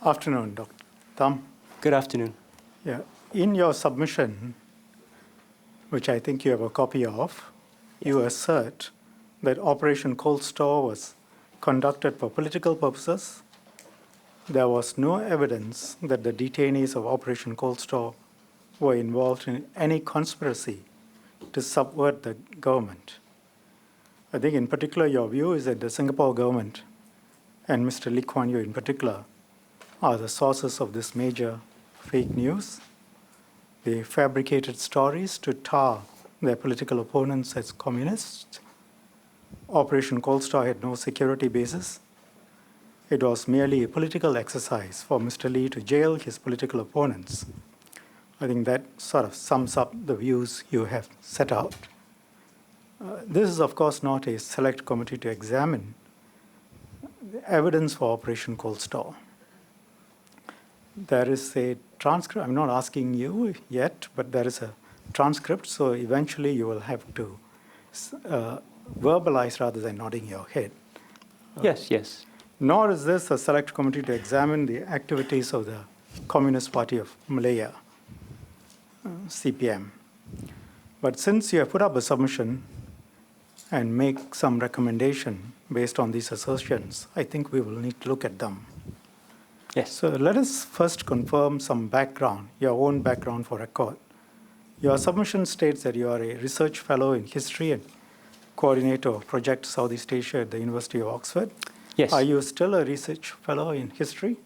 Afternoon, Dr. Thum. Good afternoon. Yeah. In your submission, which I think you have a copy of, you assert that Operation Cold Store was conducted for political purposes. There was no evidence that the detainees of Operation Cold Store were involved in any conspiracy to subvert the government. I think in particular your view is that the Singapore government and Mr. Lee Kuan Yew in particular are the sources of this major fake news. They fabricated stories to tar their political opponents as communists. Operation Cold Store had no security basis. It was merely a political exercise for Mr. Lee to jail his political opponents. I think that sort of sums up the views you have set out. This is, of course, not a select committee to examine the evidence for Operation Cold Store. There is a transcript. I'm not asking you yet, but there is a transcript, so eventually you will have to verbalize rather than nodding your head. Yes. Nor is this a select committee to examine the activities of the Communist Party of Malaya, CPM. But since you have put up a submission and make some recommendation based on these assertions, I think we will need to look at them. Yes. So let us first confirm some background, your own background for record. Your submission states that you are a research fellow in history and coordinator of Project Southeast Asia at the University of Oxford. Yes. Are you still a research fellow in history?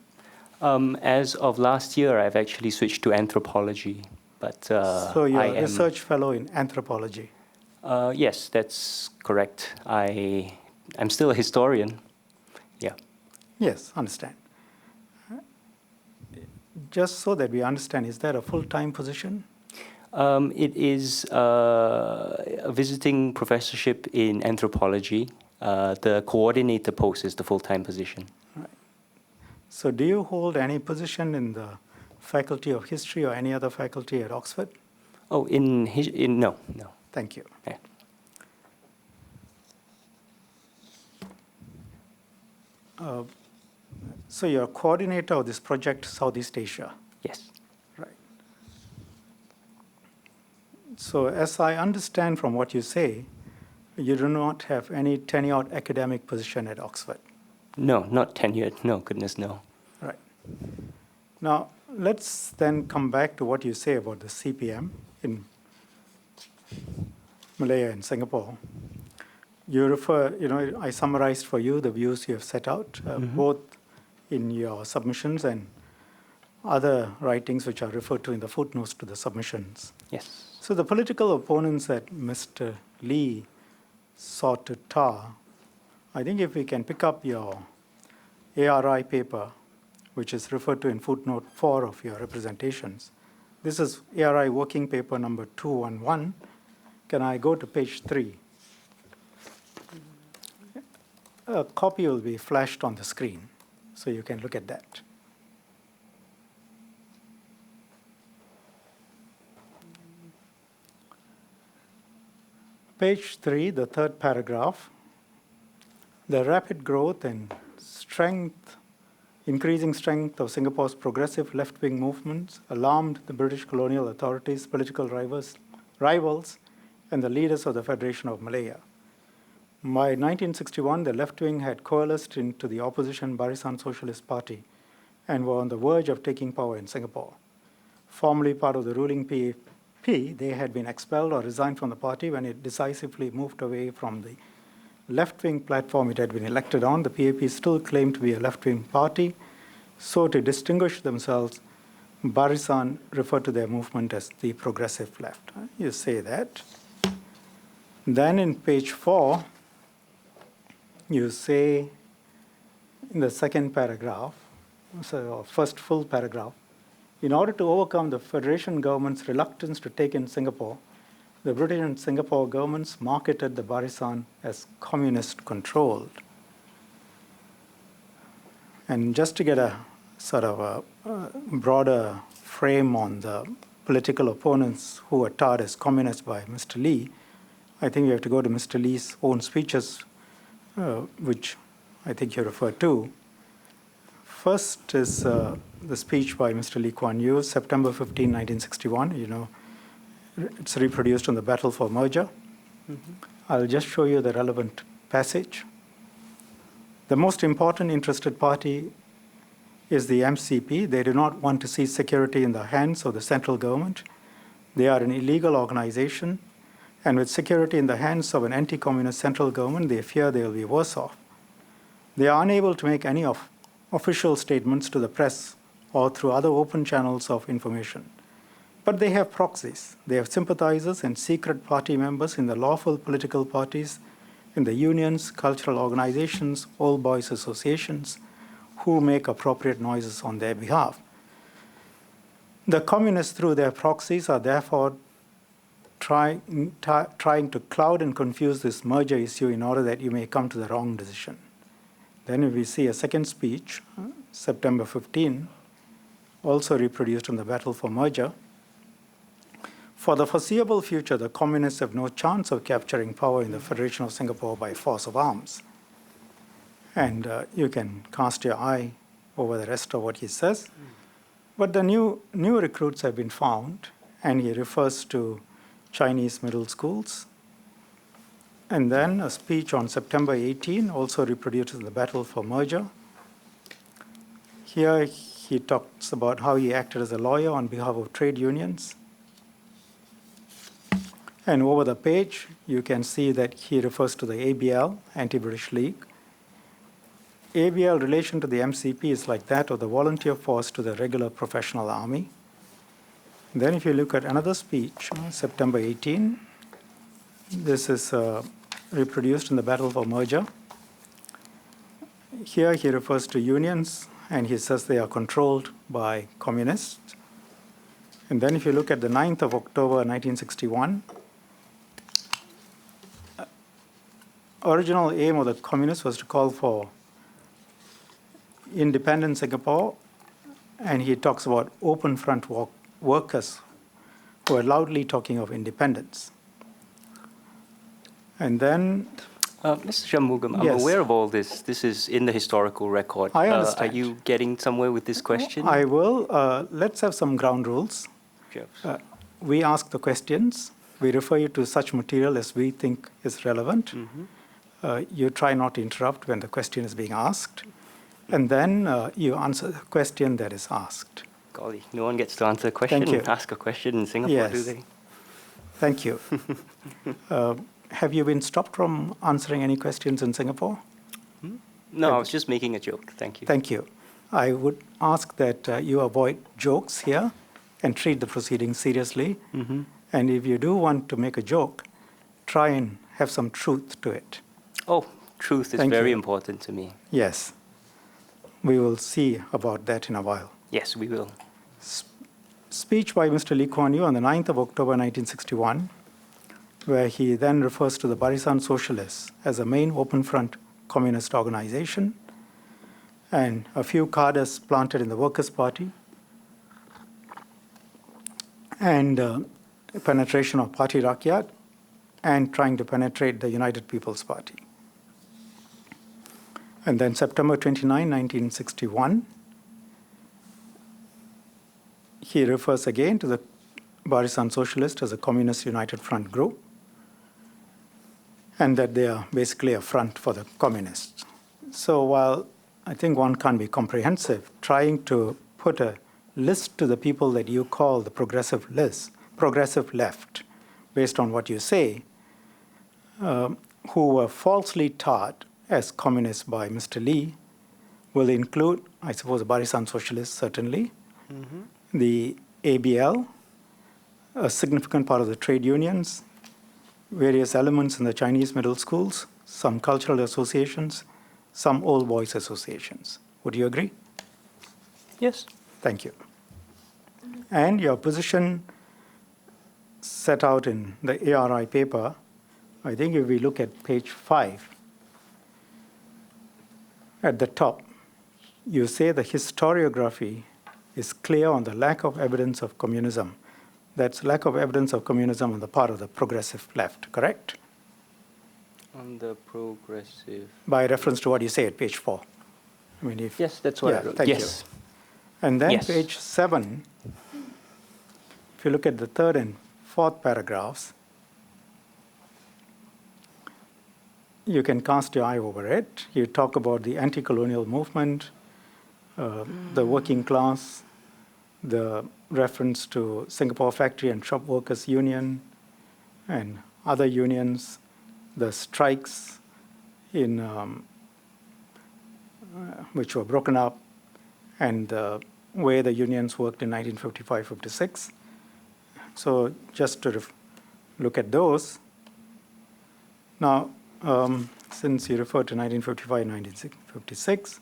As of last year, I've actually switched to anthropology. But so you're a research fellow in anthropology? Yes, that's correct. I'm still a historian. Yeah. Yes, understand. Just so that we understand, is that a full-time position? It is a visiting professorship in anthropology. The coordinator post is the full-time position. Right. So do you hold any position in the Faculty of History or any other faculty at Oxford? Oh, no. Thank you. Yeah. So you're a coordinator of this project, Southeast Asia? Yes. Right. So as I understand from what you say, you do not have any tenured academic position at Oxford? No, not tenured. No, goodness, no. Right. Now, let's then come back to what you say about the CPM in Malaya and Singapore. You refer, I summarized for you the views you have set out, both in your submissions and other writings which are referred to in the footnotes to the submissions. Yes. So the political opponents that Mr. Lee sought to tar, I think if we can pick up your ARI paper, which is referred to in footnote 4 of your representations. This is ARI working paper number 211. Can I go to page 3? A copy will be flashed on the screen, so you can look at that. Page 3, the third paragraph. The rapid growth and increasing strength of Singapore's progressive left-wing movements alarmed the British colonial authorities, political rivals, and the leaders of the Federation of Malaya. By 1961, the left wing had coalesced into the opposition Barisan Socialist Party and were on the verge of taking power in Singapore. Formerly part of the ruling PAP, they had been expelled or resigned from the party when it decisively moved away from the left-wing platform it had been elected on. The PAP still claimed to be a left-wing party. So to distinguish themselves, Barisan referred to their movement as the progressive left. You say that. Then in page 4, you say in the second paragraph, so first full paragraph, in order to overcome the Federation government's reluctance to take in Singapore, the British and Singapore governments marketed the Barisan as communist-controlled. And just to get a sort of a broader frame on the political opponents who were tarred as communists by Mr. Lee, I think we have to go to Mr. Lee's own speeches, which I think you referred to. first is the speech by Mr. Lee Kuan Yew, September 15, 1961. You know, it's reproduced on the battle for merger. I'll just show you the relevant passage. The most important interested party is the MCP. They do not want to see security in the hands of the central government. They are an illegal organization, and with security in the hands of an anti-communist central government, they fear they will be worse off. They are unable to make any official statements to the press or through other open channels of information. But they have proxies. They have sympathizers and secret party members in the lawful political parties, in the unions, cultural organizations, old boys associations, who make appropriate noises on their behalf. The communists, through their proxies, are therefore trying to cloud and confuse this merger issue in order that you may come to the wrong decision. Then we see a second speech, September 15, also reproduced on the battle for merger. For the foreseeable future, the communists have no chance of capturing power in the Federation of Singapore by force of arms. And you can cast your eye over the rest of what he says. But the new recruits have been found, and he refers to Chinese middle schools. And then a speech on September 18 also reproduces the battle for merger. Here he talks about how he acted as a lawyer on behalf of trade unions. And over the page, you can see that he refers to the ABL, Anti-British League. ABL relation to the MCP is like that of the volunteer force to the regular professional army. Then if you look at another speech, September 18, this is reproduced in the battle for merger. Here he refers to unions, and he says they are controlled by communists. And then if you look at the 9th of October 1961, original aim of the communists was to call for independent Singapore, and he talks about open front workers who are loudly talking of independence. And then Mr. Shanmugam, I'm Yes. aware of all this. This is in the historical record. I understand. Are you getting somewhere with this question? I will. Let's have some ground rules. Sure. We ask the questions. We refer you to such material as we think is relevant. You try not to interrupt when the question is being asked. And then you answer the question that is asked. Golly, no one gets to answer a question Thank you. and ask a question in Singapore, do Yes. they? Thank you. Have you been stopped from answering any questions in Singapore? No, I was just making a joke. Thank you. Thank you. I would ask that you avoid jokes here and treat the proceedings seriously. And if you do want to make a joke, try and have some truth to it. Oh, truth is Thank very you. important to me. Yes. We will see about that in a while. Yes, we will. Speech by Mr. Lee Kuan Yew on the 9th of October 1961, where he then refers to the Barisan Socialists as a main open front communist organization, and a few cadres planted in the Workers' Party, and penetration of Party Rakyat, and trying to penetrate the United People's Party. And then September 29, 1961, he refers again to the Barisan Socialists as a Communist United Front group, and that they are basically a front for the communists. So while I think one can't be comprehensive, trying to put a list to the people that you call the progressive left, based on what you say, who were falsely taught as communists by Mr. Lee, will include, I suppose, the Barisan Socialists, certainly, the ABL, a significant part of the trade unions, various elements in the Chinese middle schools, some cultural associations, some old boys associations. Would you agree? Yes. Thank you. And your position set out in the ARI paper, I think if we look at page 5, at the top, you say the historiography is clear on the lack of evidence of communism. That's lack of evidence of communism on the part of the progressive left, correct? On the progressive. By reference to what you say at page 4. I mean, if Yes, that's what I wrote. thank Yes. you. And then Yes. page 7, if you look at the third and fourth paragraphs, you can cast your eye over it. You talk about the anti-colonial movement, the working class, the reference to Singapore Factory and Shop Workers Union and other unions, the strikes in which were broken up, and the way the unions worked in 1955-56. So just to look at those. Now, since you referred to 1955-1956,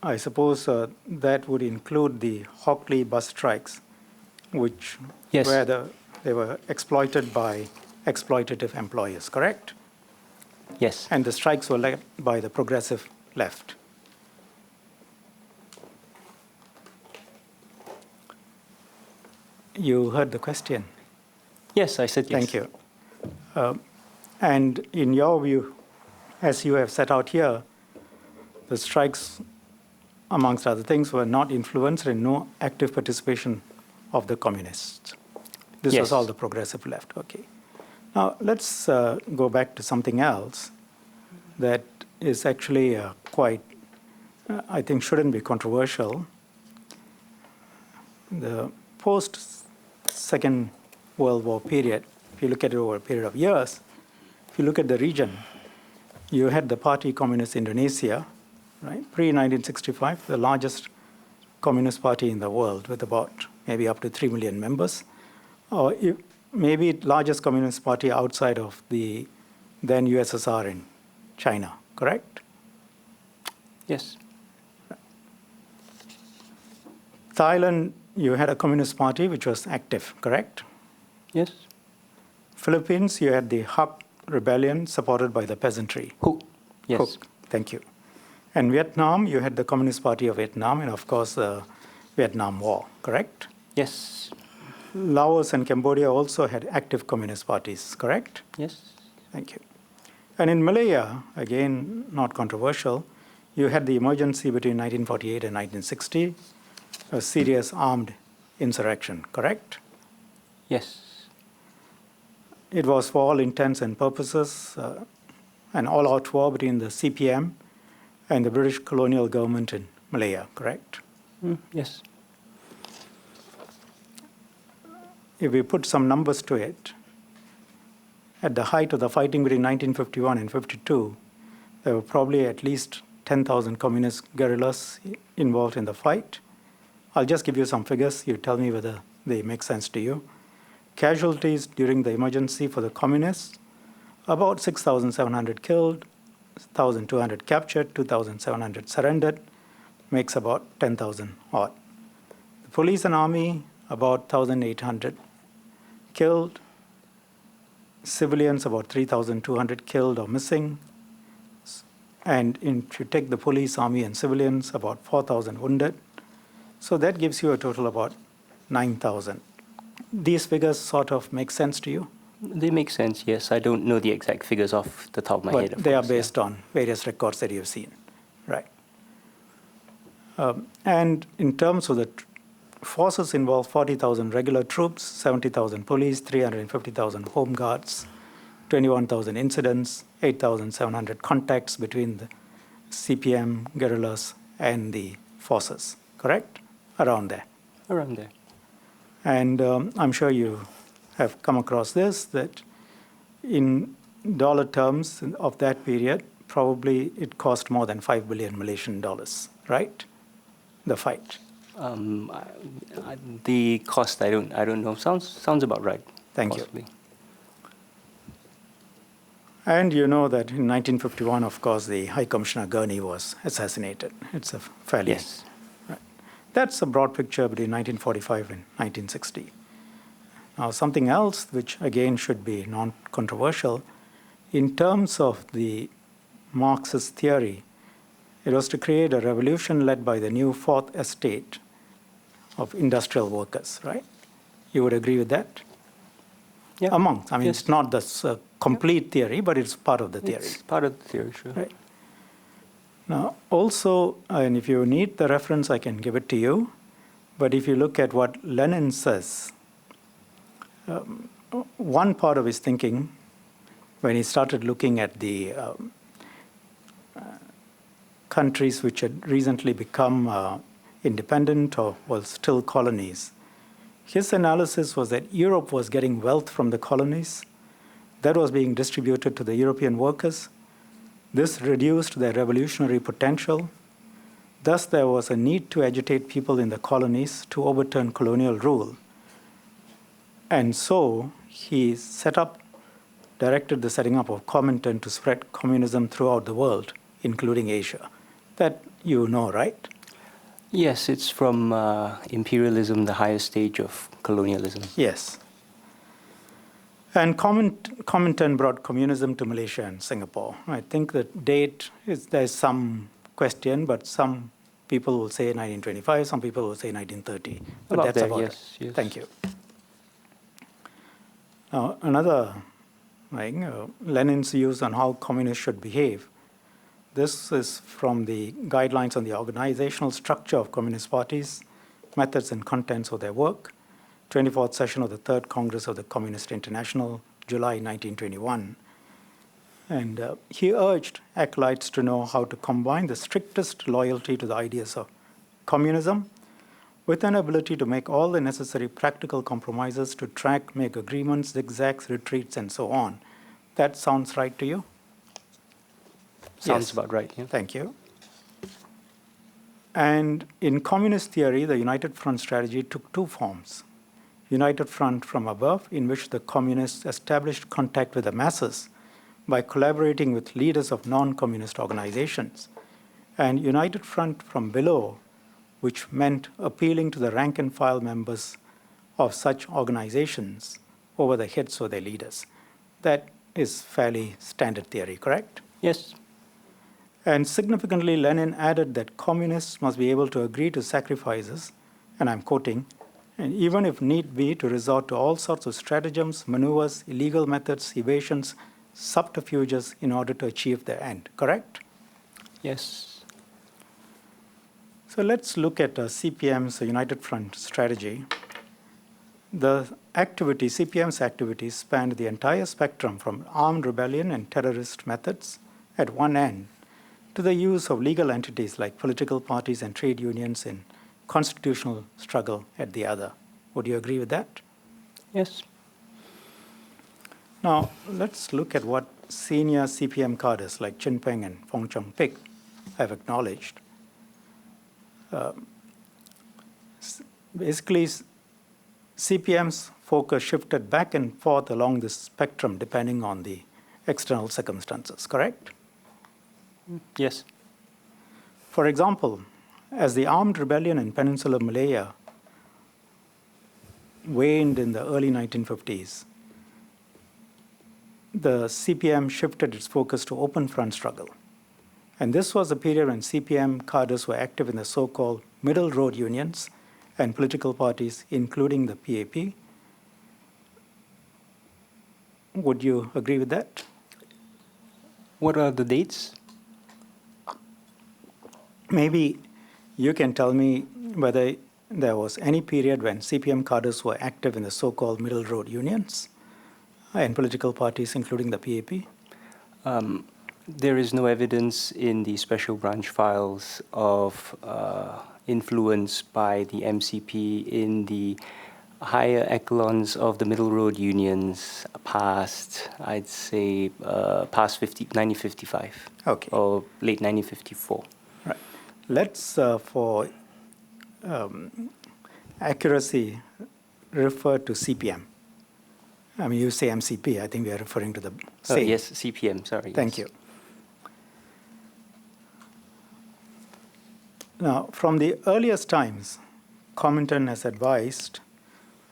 I suppose that would include the Hockley bus strikes, which Yes. they were exploited by exploitative employers, correct? Yes. And the strikes were led by the progressive left. You heard the question. Yes, I said yes. Thank you. And in your view, as you have set out here, the strikes, amongst other things, were not influenced and no active participation of the communists. This Yes. was all the progressive left. Okay. Now, let's go back to something else that is actually quite, I think, shouldn't be controversial. The post-Second World War period, if you look at it over a period of years, if you look at the region, you had the Party Communist Indonesia, right? Pre-1965, the largest communist party in the world with about maybe up to 3 million members, or maybe largest communist party outside of the then USSR in China, correct? Yes. Thailand, you had a communist party which was active, correct? Yes. Philippines, you had the Hak rebellion supported by the peasantry. Who? Yes. Cook. Thank you. And Vietnam, you had the Communist Party of Vietnam and, of course, the Vietnam War, correct? Yes. Laos and Cambodia also had active communist parties, correct? Yes. Thank you. And in Malaya, again, not controversial, you had the emergency between 1948 and 1960, a serious armed insurrection, correct? Yes. It was, for all intents and purposes, an all-out war between the CPM and the British colonial government in Malaya, correct? Yes. If we put some numbers to it, at the height of the fighting between 1951 and 52, there were probably at least 10,000 communist guerrillas involved in the fight. I'll just give you some figures. You tell me whether they make sense to you. Casualties during the emergency for the communists, about 6,700 killed, 1,200 captured, 2,700 surrendered, makes about 10,000 odd. The police and army, about 1,800 killed, civilians, about 3,200 killed or missing, and if you take the police, army, and civilians, about 4,000 wounded. So that gives you a total about 9,000. These figures sort of make sense to you? They make sense, yes. I don't know the exact figures off the top of my head. But they are based on various records that you've seen, right? And in terms of the forces involved, 40,000 regular troops, 70,000 police, 350,000 home guards, 21,000 incidents, 8,700 contacts between the CPM guerrillas and the forces, correct? Around there. Around there. And I'm sure you have come across this, that in dollar terms of that period, probably it cost more than 5 billion Malaysian dollars, right? The fight. The cost, I don't know. Sounds about right. Thank possibly. you. And you know that in 1951, of course, the High Commissioner Gurney was assassinated. It's a fairly... Yes. Right. That's a broad picture between 1945 and 1960. Now, something else which, again, should be non-controversial, in terms of the Marxist theory, it was to create a revolution led by the new fourth estate of industrial workers, right? You would agree with that? Yeah. I mean, Yes. it's not the complete theory, but it's part of the theory. It's part of the theory, sure. Right. Now, also, and if you need the reference, I can give it to you. But if you look at what Lenin says, one part of his thinking, when he started looking at the countries which had recently become independent or were still colonies, his analysis was that Europe was getting wealth from the colonies that was being distributed to the European workers. This reduced their revolutionary potential. Thus, there was a need to agitate people in the colonies to overturn colonial rule. And so he directed the setting up of Comintern to spread communism throughout the world, including Asia. That you know, right? Yes, it's from imperialism, the highest stage of colonialism. Yes. And Comintern brought communism to Malaysia and Singapore. I think the date, there's some question, but some people will say 1925, some people will say 1930. But that's about it. Yes. Thank you. Now, another thing, Lenin's views on how communists should behave. This is from the guidelines on the organizational structure of communist parties, methods and contents of their work, 24th session of the Third Congress of the Communist International, July 1921. And he urged acolytes to know how to combine the strictest loyalty to the ideas of communism with an ability to make all the necessary practical compromises to track, make agreements, zigzags, retreats, and so on. That sounds right to you? Sounds Yes. about right, yeah. Thank you. And in communist theory, the United Front strategy took two forms. United Front from above, in which the communists established contact with the masses by collaborating with leaders of non-communist organizations. And United Front from below, which meant appealing to the rank and file members of such organizations over the heads of their leaders. That is fairly standard theory, correct? Yes. And significantly, Lenin added that communists must be able to agree to sacrifices, and I'm quoting, and even if need be, to resort to all sorts of stratagems, maneuvers, illegal methods, evasions, subterfuges in order to achieve their end, correct? Yes. So let's look at CPM's United Front strategy. The CPM's activities spanned the entire spectrum from armed rebellion and terrorist methods at one end to the use of legal entities like political parties and trade unions in constitutional struggle at the other. Would you agree with that? Yes. Now, let's look at what senior CPM cadres like Chun Ping and Fong have acknowledged. Basically, CPM's focus shifted back and forth along this spectrum depending on the external circumstances, correct? Yes. For example, as the armed rebellion in Peninsular Malaya waned in the early 1950s, the CPM shifted its focus to open front struggle. And this was a period when CPM cadres were active in the so-called middle road unions and political parties, including the PAP. Would you agree with that? What are the dates? Maybe you can tell me whether there was any period when CPM cadres were active in the so-called middle road unions and political parties, including the PAP. There is no evidence in the special branch files of influence by the MCP in the higher echelons of the middle road unions past, I'd say, past 1955. Okay. Or late 1954. Right. Let's, for accuracy, refer to CPM. I mean, you say MCP. I think we are referring to the same. Yes, CPM, sorry. Thank yes. you. Now, from the earliest times, Comintern has advised,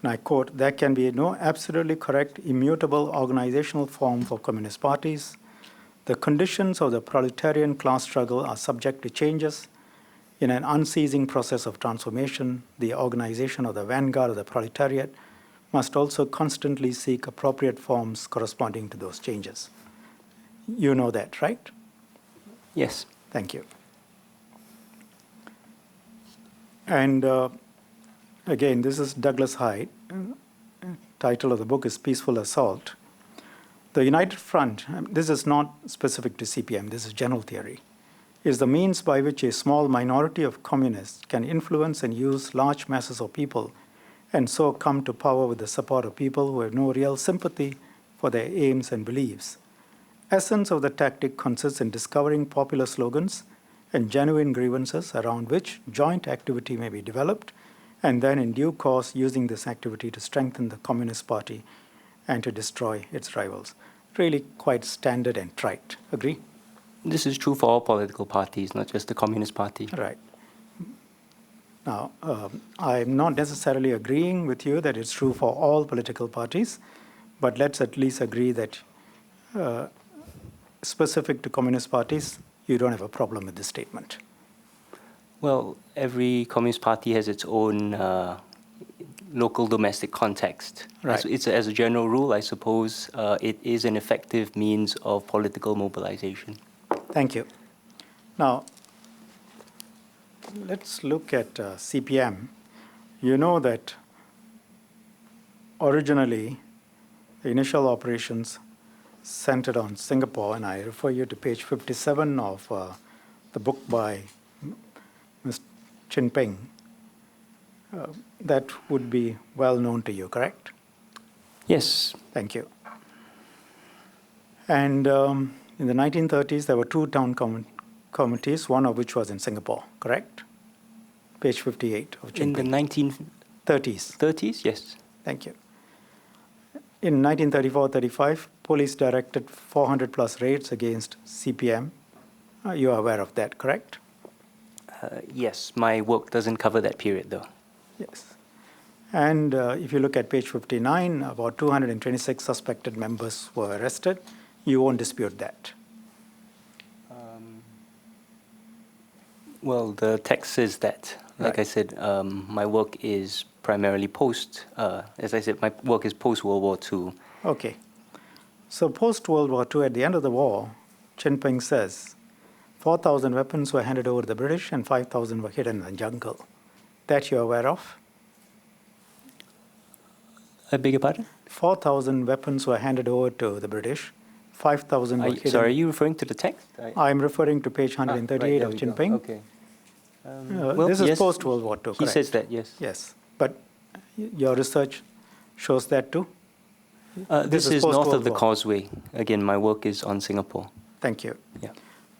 and I quote, there can be no absolutely correct, immutable organizational form for communist parties. The conditions of the proletarian class struggle are subject to changes. In an unceasing process of transformation, the organization of the vanguard of the proletariat must also constantly seek appropriate forms corresponding to those changes. You know that, right? Yes. Thank you. And again, this is Douglas Hyde. Title of the book is Peaceful Assault. The United Front, this is not specific to CPM, this is general theory, is the means by which a small minority of communists can influence and use large masses of people and so come to power with the support of people who have no real sympathy for their aims and beliefs. Essence of the tactic consists in discovering popular slogans and genuine grievances around which joint activity may be developed, and then in due course using this activity to strengthen the Communist Party and to destroy its rivals. Really quite standard and trite. Agree? This is true for all political parties, not just the Communist Party. Right. Now, I'm not necessarily agreeing with you that it's true for all political parties, but let's at least agree that specific to Communist parties, you don't have a problem with this statement. Well, every Communist Party has its own local domestic context. Right. As a general rule, I suppose it is an effective means of political mobilization. Thank you. Now, let's look at CPM. You know that originally the initial operations centered on Singapore, and I refer you to page 57 of the book by Mr. Chun Ping. That would be well known to you, correct? Yes. Thank you. And in the 1930s, there were two town committees, one of which was in Singapore, correct? Page 58 of Chun Ping. In the 1930s? 30s, yes. Thank you. In 1934-35, police directed 400 plus raids against CPM. You are aware of that, correct? Yes, my work doesn't cover that period though. Yes. And if you look at page 59, about 226 suspected members were arrested. You won't dispute that. Well, the text says that. Like Right. I said, my work is primarily as I said, my work is post-World War II. Okay. So post-World War II, at the end of the war, Chun Ping says, 4,000 weapons were handed over to the British and 5,000 were hidden in the jungle. That you're aware of? I beg your pardon? 4,000 weapons were handed over to the British. 5,000 were hidden. Sorry, are you referring to the text? I'm referring to page 138 of Chun Ping. Okay. This is post-World War II, He correct? says that, yes. Yes. But your research shows that too? This is is north post-World of the War. Causeway. Again, my work is on Singapore. Thank you. Yeah.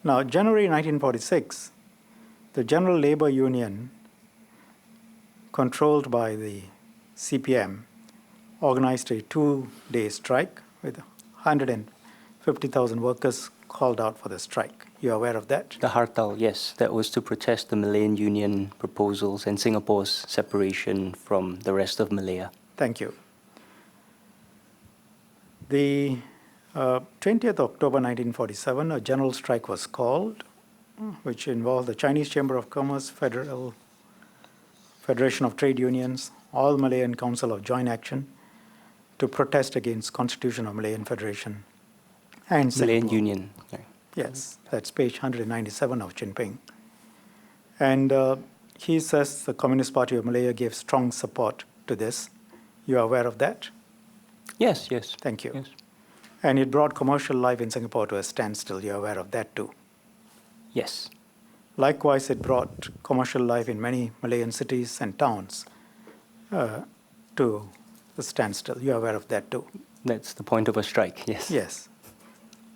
Now, January 1946, the General Labour Union, controlled by the CPM, organized a 2-day strike with 150,000 workers called out for the strike. You're aware of that? The Hartal, yes, that was to protest the Malayan Union proposals and Singapore's separation from the rest of Malaya. Thank you. The 20th October 1947, a general strike was called, which involved the Chinese Chamber of Commerce, Federation of Trade Unions, All Malayan Council of Joint Action, to protest against Constitution of Malayan Federation and Malayan Singapore. Union. Right. Yes, that's page 197 of Chun Ping. And he says the Communist Party of Malaya gave strong support to this. You are aware of that? Yes, yes. Thank you. Yes. And it brought commercial life in Singapore to a standstill. You're aware of that too. Yes. Likewise, it brought commercial life in many Malayan cities and towns to a standstill. You're aware of that too. That's the point of a strike, yes. Yes.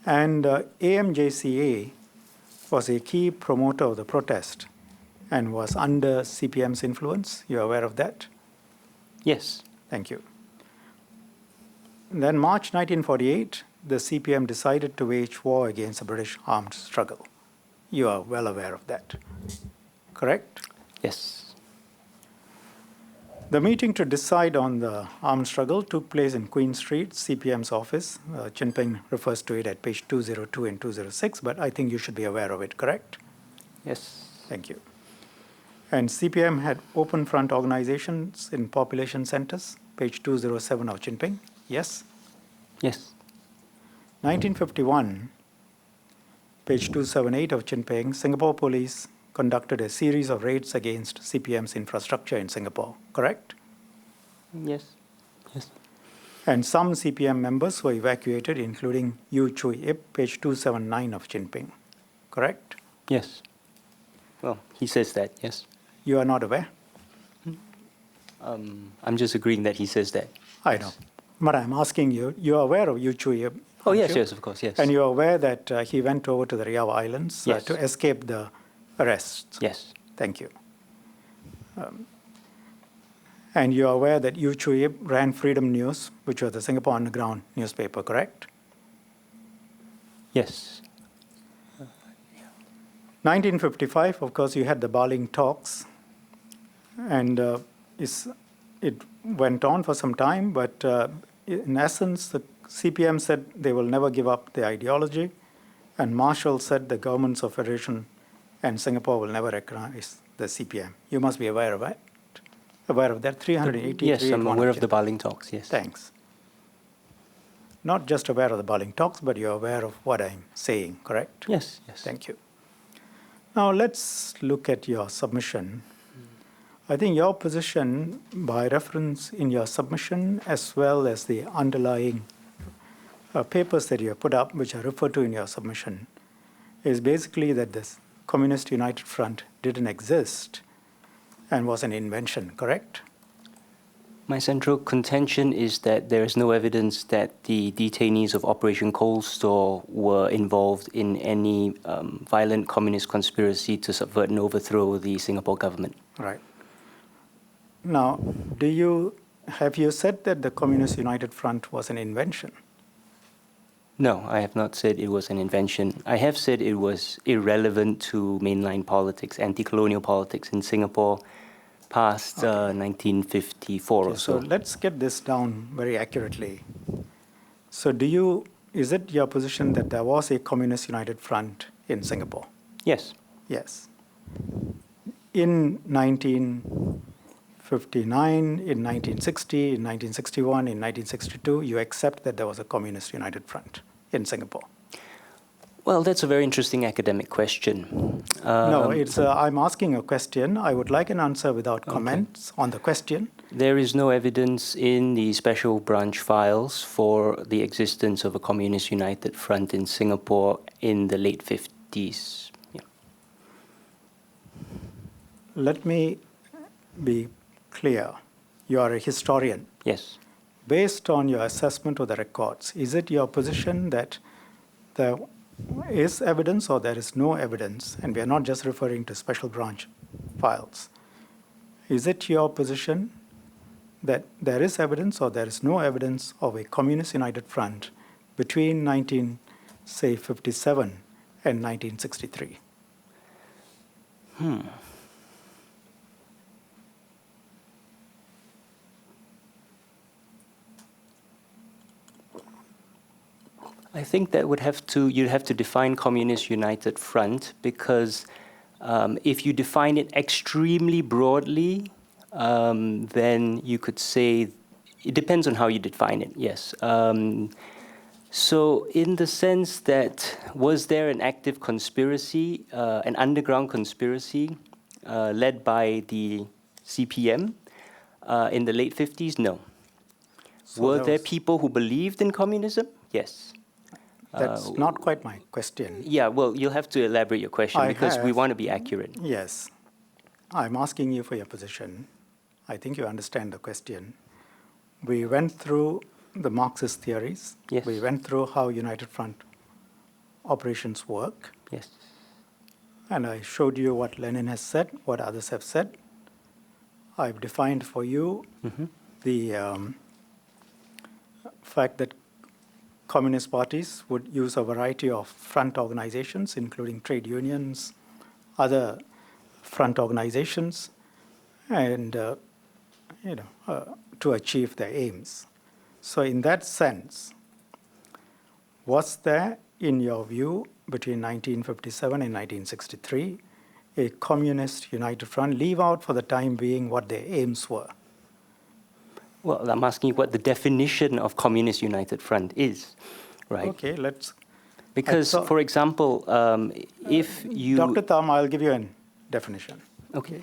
And AMJCA was a key promoter of the protest and was under CPM's influence. You're aware of that? Yes. Thank you. Then March 1948, the CPM decided to wage war against the British armed struggle. You are well aware of that, correct? Yes. The meeting to decide on the armed struggle took place in Queen Street, CPM's office. Chun Ping refers to it at page 202 and 206, but I think you should be aware of it, correct? Yes. Thank you. And CPM had open front organizations in population centers, page 207 of Chun Ping. Yes? Yes. 1951, page 278 of Chun Ping, Singapore police conducted a series of raids against CPM's infrastructure in Singapore, correct? Yes. Yes. And some CPM members were evacuated, including Yu Chui Ip, page 279 of Chin Ping, correct? Yes. Well, he says that, yes. You are not aware? I'm just agreeing that he says that. I know. But I'm asking you, you are aware of Yu Chui Ip? Oh, aren't yes, you? yes, of course, yes. And you are aware that he went over to the Riau Islands Yes. to escape the arrests? Yes. Thank you. And you are aware that Yu Chui Ip ran Freedom News, which was the Singapore Underground newspaper, correct? Yes. 1955, of course, you had the Bali Talks, and it went on for some time, but in essence, the CPM said they will never give up their ideology, and Marshall said the governments of Federation and Singapore will never recognize the CPM. You must be aware of it. Aware of that? 383. Yes, I'm aware of the Bali Talks, yes. Thanks. Not just aware of the Bali Talks, but you're aware of what I'm saying, correct? Yes, yes. Thank you. Now let's look at your submission. I think your position, by reference in your submission, as well as the underlying papers that you have put up, which are referred to in your submission, is basically that this Communist United Front didn't exist and was an invention, correct? My central contention is that there is no evidence that the detainees of Operation Cold Store were involved in any violent communist conspiracy to subvert and overthrow the Singapore government. Right. Now, have you said that the Communist United Front was an invention? No, I have not said it was an invention. I have said it was irrelevant to mainline politics, anti-colonial politics in Singapore past 1954 or so. So let's get this down very accurately. So is it your position that there was a Communist United Front in Singapore? Yes. Yes. In 1959, in 1960, in 1961, in 1962, you accept that there was a Communist United Front in Singapore? Well, that's a very interesting academic question. No, I'm asking a question. I would like an answer without comments on the question. There is no evidence in the special branch files for the existence of a Communist United Front in Singapore in the late 50s. Yeah. Let me be clear. You are a historian. Yes. Based on your assessment of the records, is it your position that there is evidence or there is no evidence, and we are not just referring to special branch files, is it your position that there is evidence or there is no evidence of a Communist United Front between 1957 and 1963? I think that you'd have to define Communist United Front, because if you define it extremely broadly, then you could say, it depends on how you define it, yes. So in the sense that, was there an active conspiracy, an underground conspiracy led by the CPM in the late 50s? No. So were there people who believed in communism? Yes. That's not quite my question. Yeah, well, you'll have to elaborate your question because we want to be accurate. Yes. I'm asking you for your position. I think you understand the question. We went through the Marxist theories. Yes. We went through how United Front operations work. Yes. And I showed you what Lenin has said, what others have said. I've defined for you the fact that communist parties would use a variety of front organizations, including trade unions, other front organizations, and to achieve their aims. So in that sense, was there, in your view, between 1957 and 1963, a Communist United Front? Leave out for the time being what their aims were. Well, I'm asking you what the definition of Communist United Front is, right? Okay, Because, for example, if you... Dr. Thum, I'll give you an definition. Okay.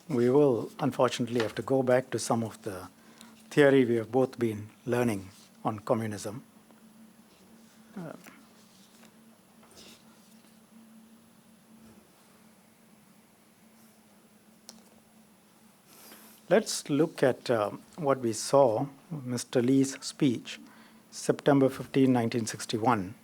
We will unfortunately have to go back to some of the theory we have both been learning on communism. Let's look at what we saw, Mr. Lee's speech, September 15, 1961.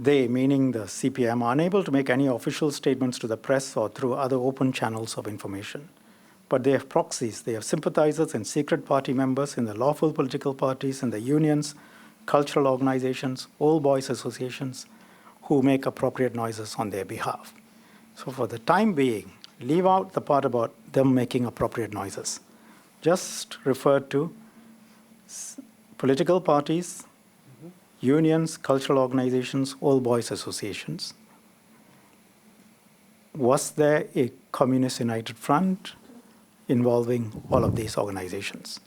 They, meaning the CPM, are unable to make any official statements to the press or through other open channels of information. But they have proxies, they have sympathizers and secret party members in the lawful political parties, in the unions, cultural organizations, old boys associations, who make appropriate noises on their behalf. So for the time being, leave out the part about them making appropriate noises. Just refer to political parties, unions, cultural organizations, old boys associations. Was there a Communist United Front involving all of these organizations?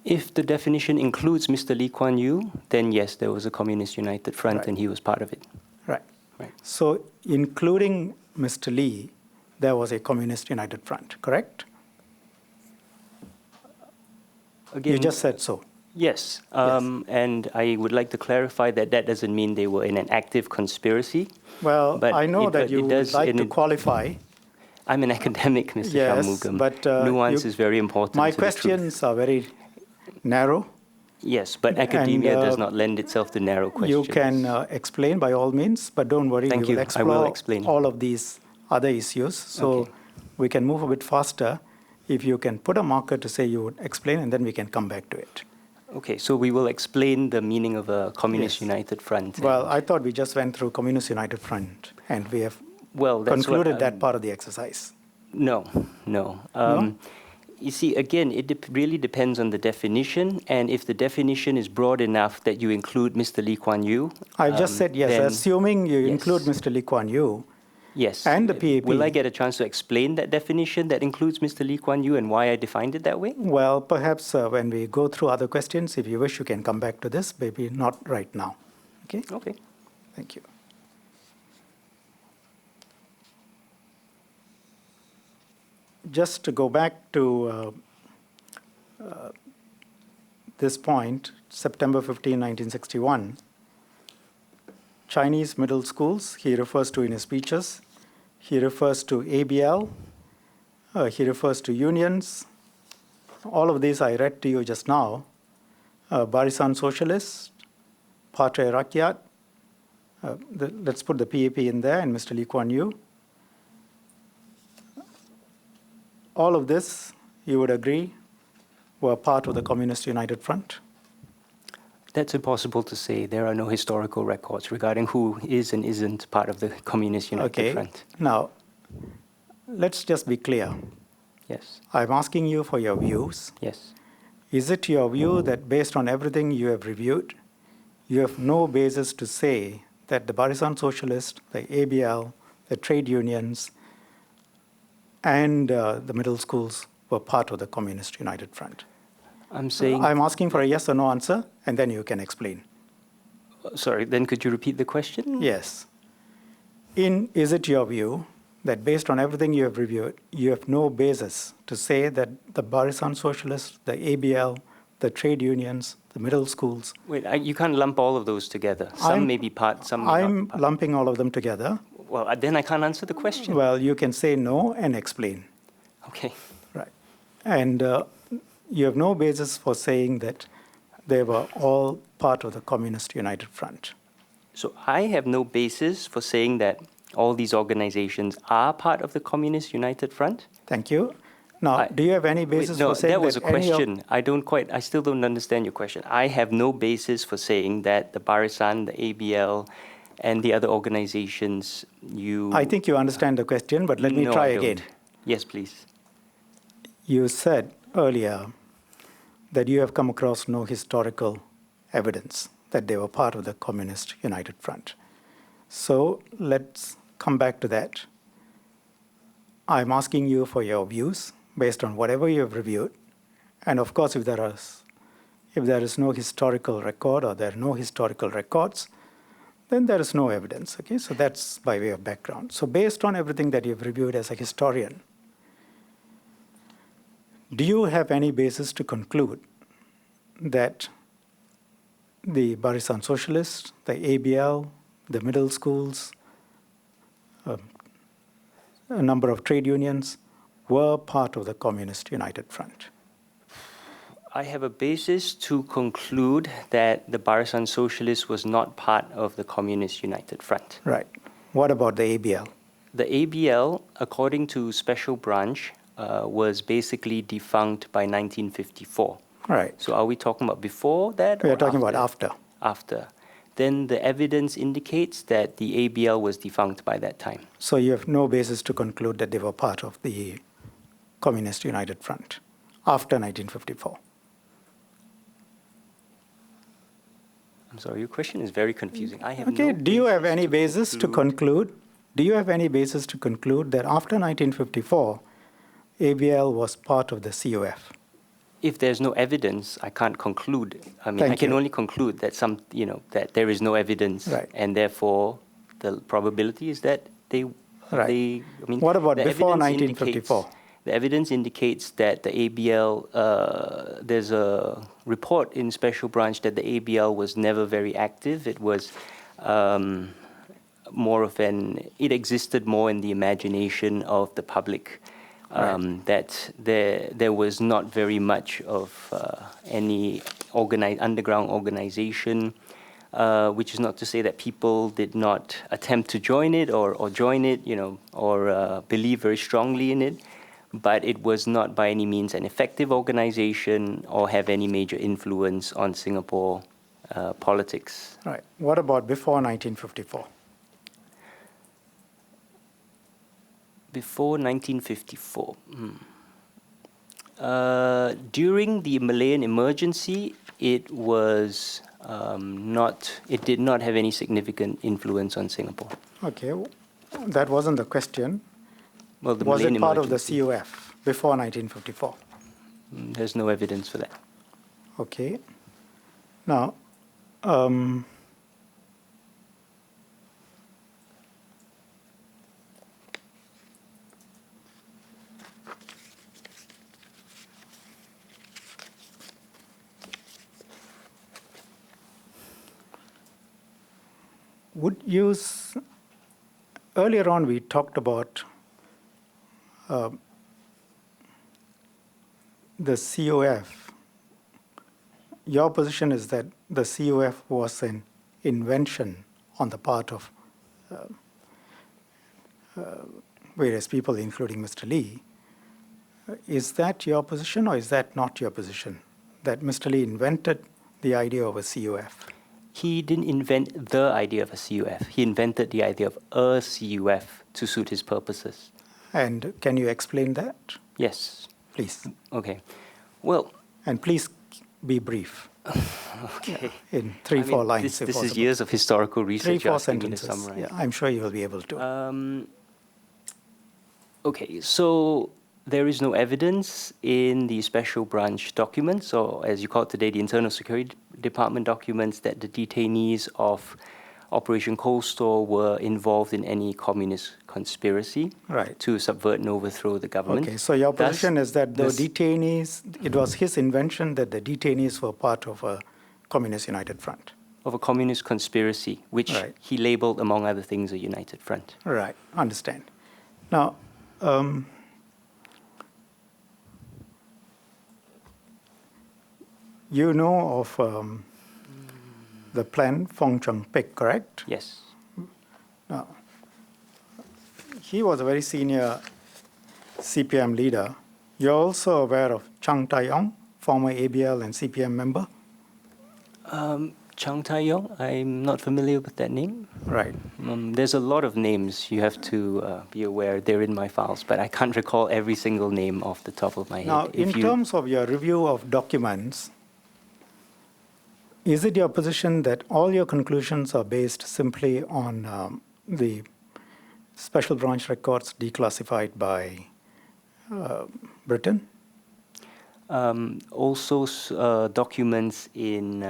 If the definition includes Mr. Lee Kuan Yew, then yes, there was a Communist United Front, Right. and he was part of it. Right. Right. So including Mr. Lee, there was a Communist United Front, correct? Again, You just said so. yes, and I would like to clarify that that doesn't mean they were in an active conspiracy. Well, But I know that it you would does like in to it- qualify. I'm an academic, Mr. Yes, Shanmugam. but, nuance you- is very important. My to the truth. questions are very narrow. Yes, but academia and, does not lend itself to narrow questions. You can explain by all means, but don't worry, Thank we will you. I explore will explain. all of these other issues. So Okay. we can move a bit faster if you can put a marker to say you would explain, and then we can come back to it. Okay, so we will explain the meaning of a Communist Yes. United Front. Well, I thought we just went through Communist United Front, and we have Well, that's concluded what, that part of the exercise. No. No? You see, again, it really depends on the definition, and if the definition is broad enough that you include Mr. Lee Kuan Yew. I've just said yes, then assuming you yes. include Mr. Lee Kuan Yew. Yes. and the PAP. Will I get a chance to explain that definition that includes Mr. Lee Kuan Yew and why I defined it that way? Well, perhaps when we go through other questions, if you wish, you can come back to this, maybe not right now. Okay? Okay. Thank you. Just to go back to this point, September 15, 1961, Chinese middle schools, he refers to in his speeches. He refers to ABL. He refers to unions. All of these I read to you just now. Barisan Socialist, Partai Rakyat. Let's put the PAP in there and Mr. Lee Kuan Yew. All of this, you would agree, were part of the Communist United Front? That's impossible to say. There are no historical records regarding who is and isn't part of the Communist United Front. Now, let's just be clear. Yes. I'm asking you for your views. Yes. Is it your view that based on everything you have reviewed, you have no basis to say that the Barisan Socialist, the ABL, the trade unions, and the middle schools were part of the Communist United Front? I'm saying. I'm asking for a yes or no answer, and then you can explain. Sorry, then could you repeat the question? Yes. Is it your view that based on everything you have reviewed, you have no basis to say that the Barisan Socialists, the ABL, the trade unions, the middle schools. Wait, you can't lump all of those together. Some may be part, some may not be I'm part. lumping all of them together. Well, then I can't answer the question. Well, you can say no and explain. Okay. Right. And you have no basis for saying that they were all part of the Communist United Front. So I have no basis for saying that all these organizations are part of the Communist United Front. Thank you. Now, do you have any basis no, for saying that was a any of- question. I still don't understand your question. I have no basis for saying that the Barisan, the ABL, and the other organizations I think you understand the question, but let me No, try I don't. again. Yes, please. You said earlier that you have come across no historical evidence that they were part of the Communist United Front. So let's come back to that. I'm asking you for your views based on whatever you have reviewed, And of course, if there is no historical record or there are no historical records, then there is no evidence. Okay, so that's by way of background. So based on everything that you've reviewed as a historian, do you have any basis to conclude that the Barisan Socialists, the ABL, the middle schools, a number of trade unions were part of the Communist United Front? I have a basis to conclude that the Barisan Socialists was not part of the Communist United Front. Right. What about the ABL? The ABL, according to Special Branch, was basically defunct by 1954. Right. So are we talking about before that? We or are talking about after. After. Then the evidence indicates that the ABL was defunct by that time. So you have no basis to conclude that they were part of the Communist United Front after 1954. I'm sorry, your question is very confusing. I have Okay, no do you have basis any basis to conclude? Do you have any basis to conclude that after 1954, ABL was part of the COF? If there's no evidence, I can't conclude. I mean, Thank I can you. only conclude that that there is no evidence, Right. and therefore the probability is that they. Right. I mean, What about the before evidence 1954? The evidence indicates that the ABL. There's a report in Special Branch that the ABL was never very active. It was more of an. It existed more in the imagination of the public. That there was not very much of any underground organization, which is not to say that people did not attempt to join it or join it, or believe very strongly in it, but it was not by any means an effective organization or have any major influence on Singapore politics. Right. What about before 1954? Before 1954. During the Malayan emergency, it was it did not have any significant influence on Singapore. Okay, that wasn't the question. Well, the Was Malayan it part emergency, of the COF before 1954? There's no evidence for that. Okay. Now, earlier on we talked about the COF. Your position is that the COF was an invention on the part of various people, including Mr. Lee. Is that your position, or is that not your position, that Mr. Lee invented the idea of a COF? He didn't invent the idea of a CUF. He invented the idea of a CUF to suit his purposes. And can you explain that? Yes. Please. Okay. Well. And please be brief. Okay. In 3-4 lines. This is years of historical research. 3-4 asking me to sentences. summarize. Yeah, I'm sure you will be able to. Okay, so there is no evidence in the Special Branch documents, or as you call it today, the Internal Security Department documents, that the detainees of Operation Cold Store were involved in any communist conspiracy to subvert and overthrow the government. Okay, so your position is that the detainees, it was his invention that the detainees were part of a Communist United Front. Of a communist conspiracy, which he labeled, among other things, a united front. Right, understand. Now, you know of the plan Fong picked, correct? Yes. Now, he was a very senior CPM leader. You're also aware of Chun Tai, former ABL and CPM member? Chun Tai, I'm not familiar with that name. Right. There's a lot of names you have to be aware. They're in my files, but I can't recall every single name off the top of my head. Now, in terms of your review of documents, is it your position that all your conclusions are based simply on the Special Branch records declassified by Britain? Also documents in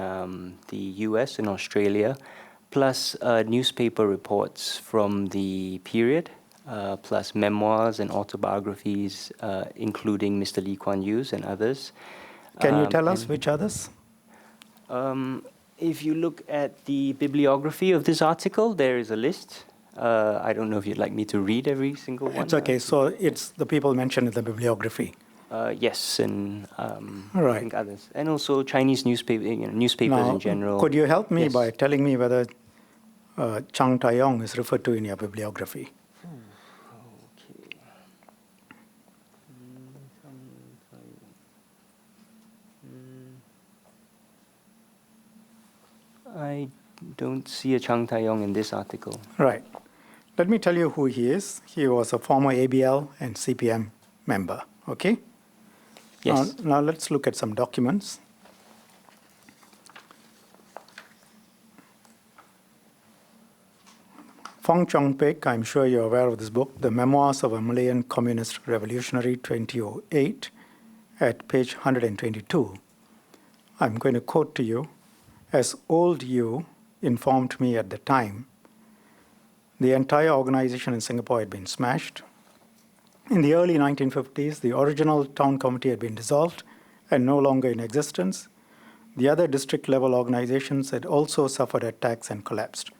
the US and Australia, plus newspaper reports from the period, plus memoirs and autobiographies, including Mr. Lee Kuan Yew's and others. Can you tell us which others? If you look at the bibliography of this article, there is a list. I don't know if you'd like me to read every single one. It's okay. So it's the people mentioned in the bibliography. Yes, and Right. I think others. And also Chinese newspapers Now, in general. could you help me Yes. by telling me whether Chun Tai is referred to in your bibliography? Okay. I don't see a Chang Tai-yong in this article. Right. Let me tell you who he is. He was a former ABL and CPM member. Okay? Yes. Now let's look at some documents. Fong Chong-pik, I'm sure you're aware of this book, The Memoirs of a Malayan Communist Revolutionary, 2008, at page 122. I'm going to quote to you, "As old you informed me at the time, the entire organization in Singapore had been smashed. In the early 1950s, the original town committee had been dissolved and no longer in existence. The other district-level organizations had also suffered attacks and collapsed.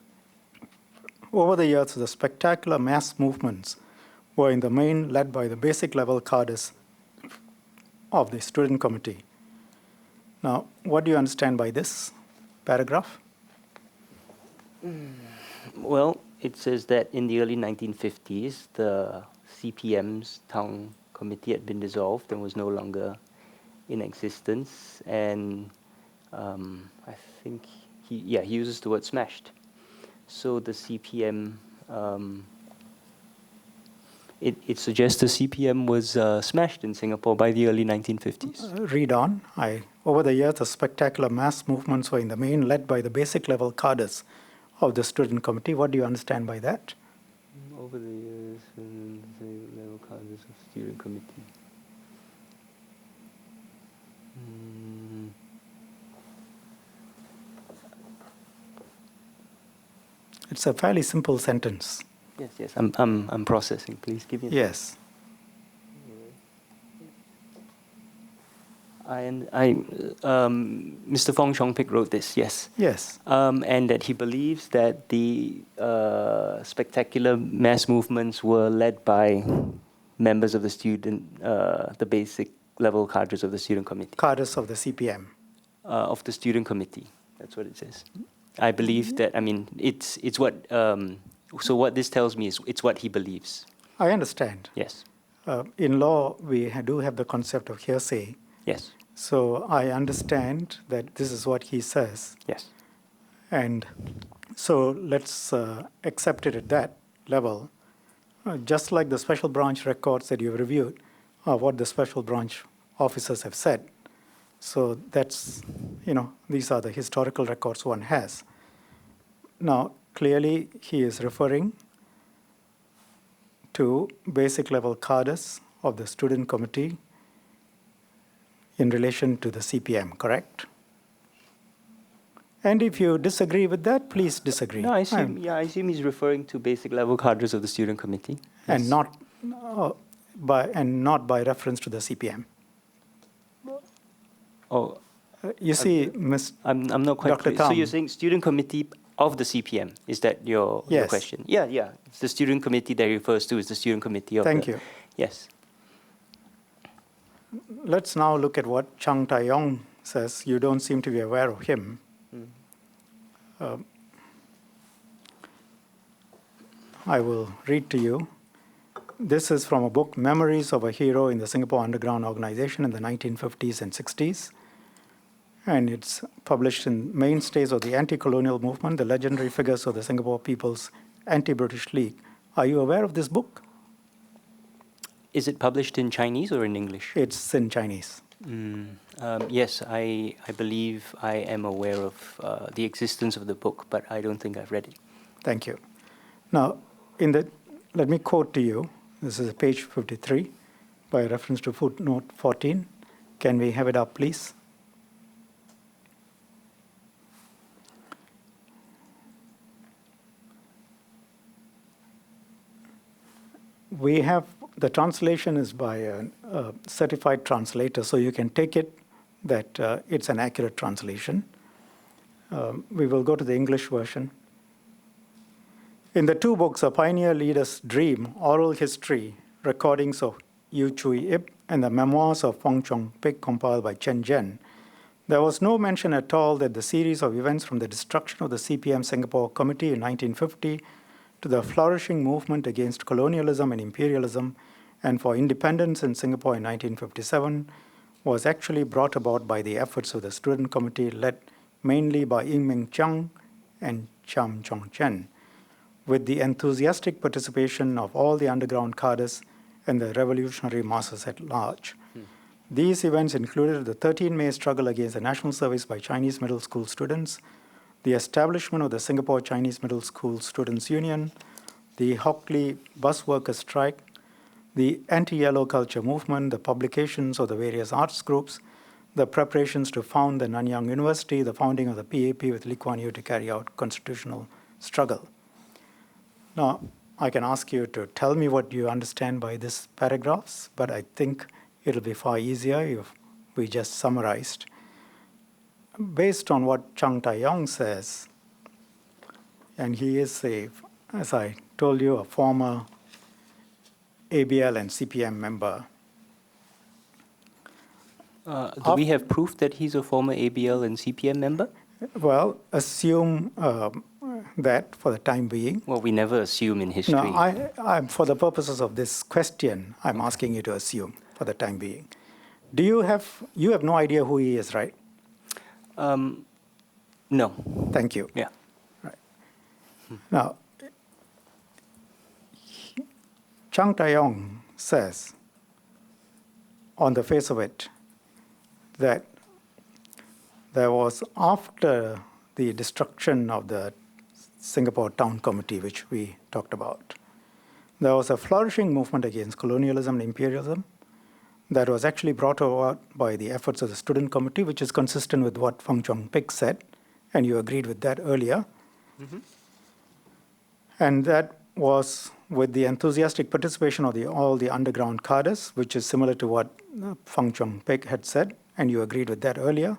Over the years, the spectacular mass movements were in the main led by the basic-level cadres of the student committee." Now, what do you understand by this paragraph? Well, it says that in the early 1950s, the CPM's town committee had been dissolved and was no longer in existence. And I think he uses the word smashed. So the CPM, it suggests the CPM was smashed in Singapore by the early 1950s. Read on. Over the years, the spectacular mass movements were in the main led by the basic-level cadres of the student committee. What do you understand by that? Over the years, the level cadres of student committee. It's a fairly simple sentence. Yes. I'm processing. Please give me a Yes. Mr. Fong Chong-pik wrote this, yes. Yes. And that he believes that the spectacular mass movements were led by members of the basic level cadres of the student committee. Cadres of the CPM. Of the student committee, that's what it says. I believe that, it's what, so what this tells me is it's what he believes. I understand. Yes. In law, we do have the concept of hearsay. Yes. So I understand that this is what he says. Yes. And so let's accept it at that level. Just like the special branch records that you've reviewed are what the special branch officers have said. So that's, these are the historical records one has. Now, clearly he is referring to basic level cadres of the student committee in relation to the CPM, correct? And if you disagree with that, please disagree. No, I assume he's referring to basic level cadres of the student committee. And Yes. not by reference to the CPM. Oh, You see, Ms. I'm not quite Dr. clear. So Thum. you're saying student committee of the CPM? Is that your Yes. question? Yeah. It's the student committee that he refers to is the student committee of Thank you. Yes. Let's now look at what Chang Tai-yong says. You don't seem to be aware of him. I will read to you. This is from a book, Memories of a Hero in the Singapore Underground Organization in the 1950s and 60s. And it's published in Mainstays of the Anti-Colonial Movement, the Legendary Figures of the Singapore People's Anti-British League. Are you aware of this book? Is it published in Chinese or in English? It's in Chinese. Yes, I believe I am aware of the existence of the book, but I don't think I've read it. Thank you. Now, let me quote to you. This is page 53 by reference to footnote 14. Can we have it up, please? We have, the translation is by a certified translator, so you can take it that it's an accurate translation. We will go to the English version. In the two books, A Pioneer Leader's Dream, Oral History, Recordings of Yu Chui Ip, and the Memoirs of Fong Ping, compiled by Chen Zhen, there was no mention at all that the series of events from the destruction of the CPM Singapore Committee in 1950 to the flourishing movement against colonialism and imperialism and for independence in Singapore in 1957 was actually brought about by the efforts of the student committee led mainly by Ming Chang and Cham Chong Chen, with the enthusiastic participation of all the underground cadres and the revolutionary masses at large. These events included the 13 May struggle against the national service by Chinese middle school students, the establishment of the Singapore Chinese Middle School Students' Union, the Hockley bus workers' strike, the anti-yellow culture movement, the publications of the various arts groups, the preparations to found the Nanyang University, the founding of the PAP with Lee Kuan Yew to carry out constitutional struggle. Now, I can ask you to tell me what you understand by these paragraphs, but I think it'll be far easier if we just summarized. Based on what Chun Tai says, and he is, as I told you, a former ABL and CPM member. Do we have proof that he's a former ABL and CPM member? Well, assume that for the time being. Well, we never assume in history. No, I'm, for the purposes of this question, I'm asking you to assume for the time being. Do you have no idea who he is, right? No. Thank you. Yeah. Right. Now, Chun Tai says, on the face of it, that there was, after the destruction of the Singapore Town Committee, which we talked about, there was a flourishing movement against colonialism and imperialism that was actually brought about by the efforts of the student committee, which is consistent with what Fong Ping said, and you agreed with that earlier. Mm-hmm. And that was with the enthusiastic participation of all the underground cadres, which is similar to what Fong Ping had said, and you agreed with that earlier.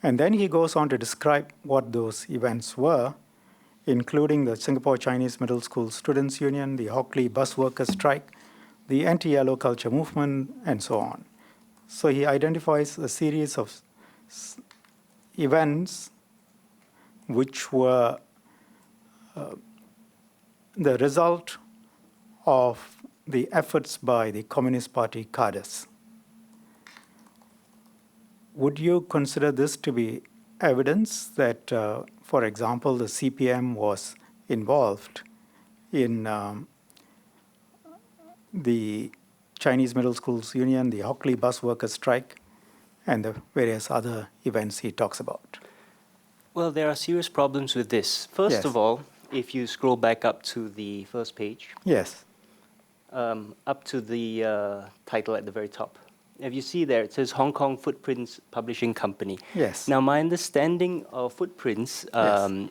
And then he goes on to describe what those events were, including the Singapore Chinese Middle School Students' Union, the Hockley bus workers' strike, the anti-yellow culture movement, and so on. So he identifies a series of events which were the result of the efforts by the Communist Party cadres. Would you consider this to be evidence that, for example, the CPM was involved in the Chinese Middle Schools Union, the Hockley bus workers' strike, and the various other events he talks about? Well, there are serious problems with this. First of all, if you scroll back up to the first page, yes, up to the title at the very top. If you see there, it says Hong Kong Footprints Publishing Company. Yes. Now, my understanding of Footprints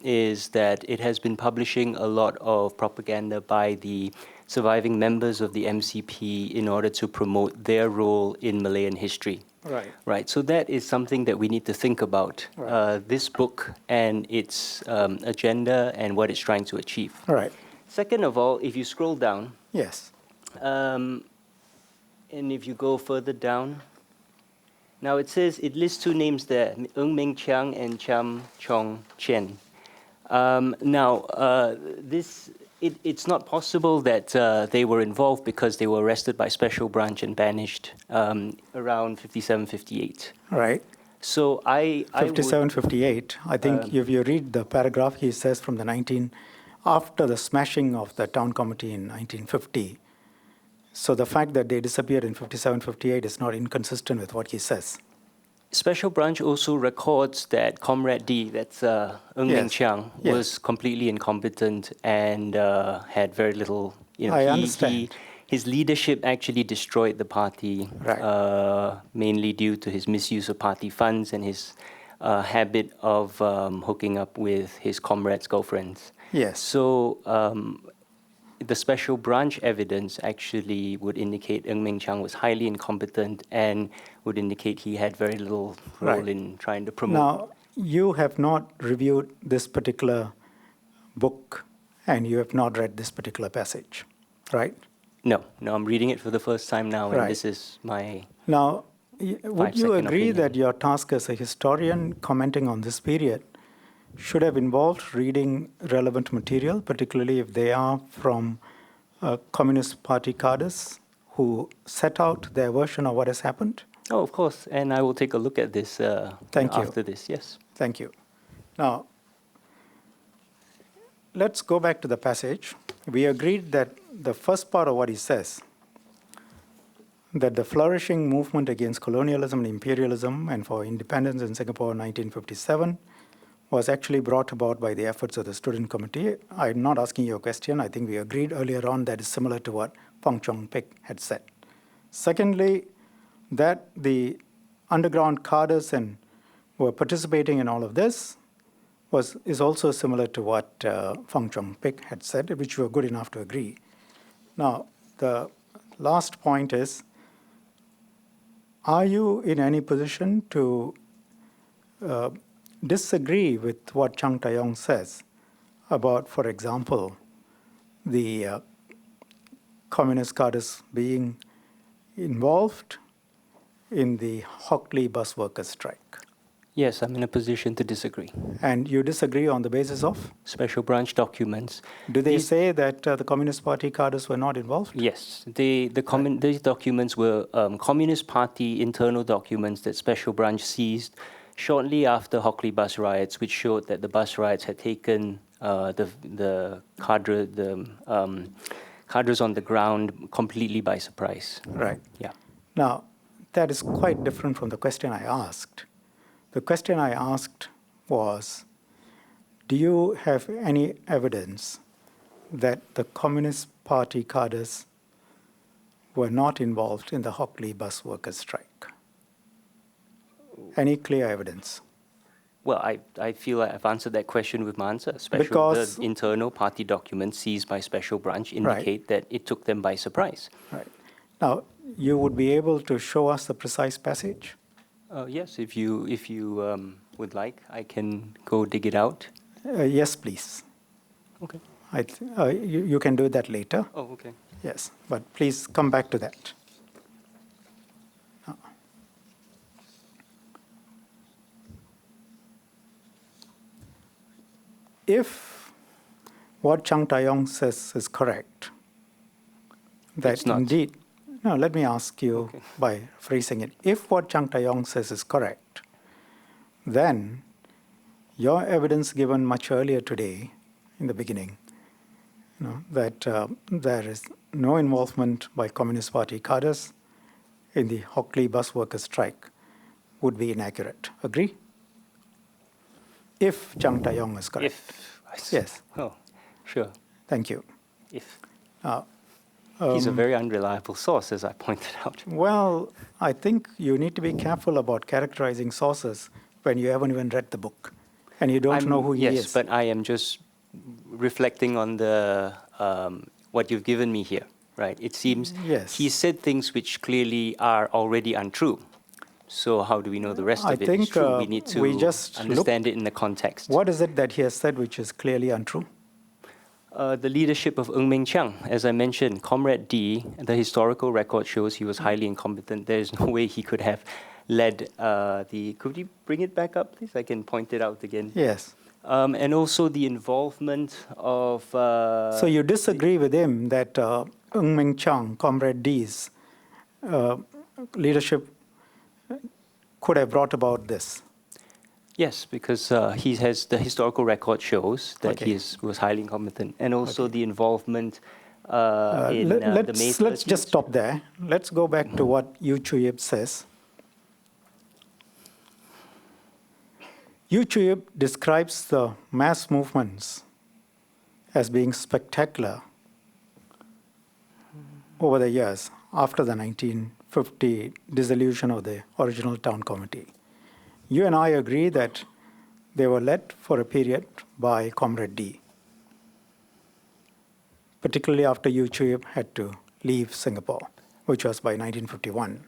is that it has been publishing a lot of propaganda by the surviving members of the MCP in order to promote their role in Malayan history. Right. Right. So that is something that we need to think about. Right. This book and its agenda and what it's trying to achieve. All right. Second of all, if you scroll down. Yes. And if you go further down, now it says, it lists two names there, Ming Chang and Cham Chong Chen. It's not possible that they were involved because they were arrested by special branch and banished around 57, 58. Right. So 57, 58. I think if you read the paragraph, he says from after the smashing of the town committee in 1950. So the fact that they disappeared in 57, 58 is not inconsistent with what he says. Special branch also records that Comrade D, that's Ming Chang, was completely incompetent and had very little. I understand. his leadership actually destroyed the party, Right. mainly due to his misuse of party funds and his habit of hooking up with his comrades' girlfriends. Yes. So the special branch evidence actually would indicate Ming Chang was highly incompetent and would indicate he had very little role Right. in trying to promote. Now, you have not reviewed this particular book and you have not read this particular passage, right? No, I'm reading it for the first time now, and Right. this is my Now, would you 5-second agree opinion. that your task as a historian commenting on this period should have involved reading relevant material, particularly if they are from Communist Party cadres who set out their version of what has happened? Oh, of course, and I will take a look at this Thank you. after this, yes. Thank you. Now, let's go back to the passage. We agreed that the first part of what he says, that the flourishing movement against colonialism and imperialism and for independence in Singapore in 1957 was actually brought about by the efforts of the student committee. I'm not asking you a question. I think we agreed earlier on that is similar to what Fong had said. Secondly, that the underground cadres and were participating in all of this is also similar to what Fong had said, which we were good enough to agree. Now, the last point is, are you in any position to disagree with what Chun Tai says about, for example, the communist cadres being involved in the Hockley bus workers' strike? Yes, I'm in a position to disagree. And you disagree on the basis of? Special branch documents. Do they say that the Communist Party cadres were not involved? Yes, these documents were Communist Party internal documents that Special Branch seized shortly after Hockley bus riots, which showed that the bus riots had taken the cadres on the ground completely by surprise. Right. Yeah. Now, that is quite different from the question I asked. The question I asked was, do you have any evidence that the Communist Party cadres were not involved in the Hockley bus workers' strike? Any clear evidence? Well, I feel like I've answered that question with my answer. The internal party documents seized by Special Branch indicate that it took them by surprise. Right. Now, you would be able to show us the precise passage? Yes, if you would like, I can go dig it out. Yes, please. Okay. You can do that later. Oh, okay. Yes, but please come back to that. If what Chun Tai says is correct, that It's not. indeed, no, let me ask you by phrasing it. If what Chun Tai says is correct, then your evidence given much earlier today, in the beginning, that there is no involvement by Communist Party cadres in the Hockley bus workers' strike would be inaccurate. Agree? If Chun Tai is correct. Yes. Oh, sure. Thank you. If. He's a very unreliable source, as I pointed out. Well, I think you need to be careful about characterizing sources when you haven't even read the book and you don't know who he is. Yes, but I am just reflecting on the what you've given me here, right? It seems he said things which clearly are already untrue. So how do we know the rest of it is true? We need to understand it in the context. What is it that he has said which is clearly untrue? The leadership of Ming Chang, as I mentioned, Comrade D, the historical record shows he was highly incompetent. There is no way he could have led could you bring it back up, please? I can point it out again. Yes. And also the involvement of... so you disagree with him that Ming Chang, Comrade D's leadership could have brought about this? Yes, because he has the historical record shows that he was highly incompetent, and also the involvement in the May 30s. Let's just stop there. Let's go back to what Yu Chuyip says. Yu Chuyip describes the mass movements as being spectacular over the years after the 1950 dissolution of the original town committee. You and I agree that they were led for a period by Comrade D, particularly after Yu Chuib had to leave Singapore, which was by 1951.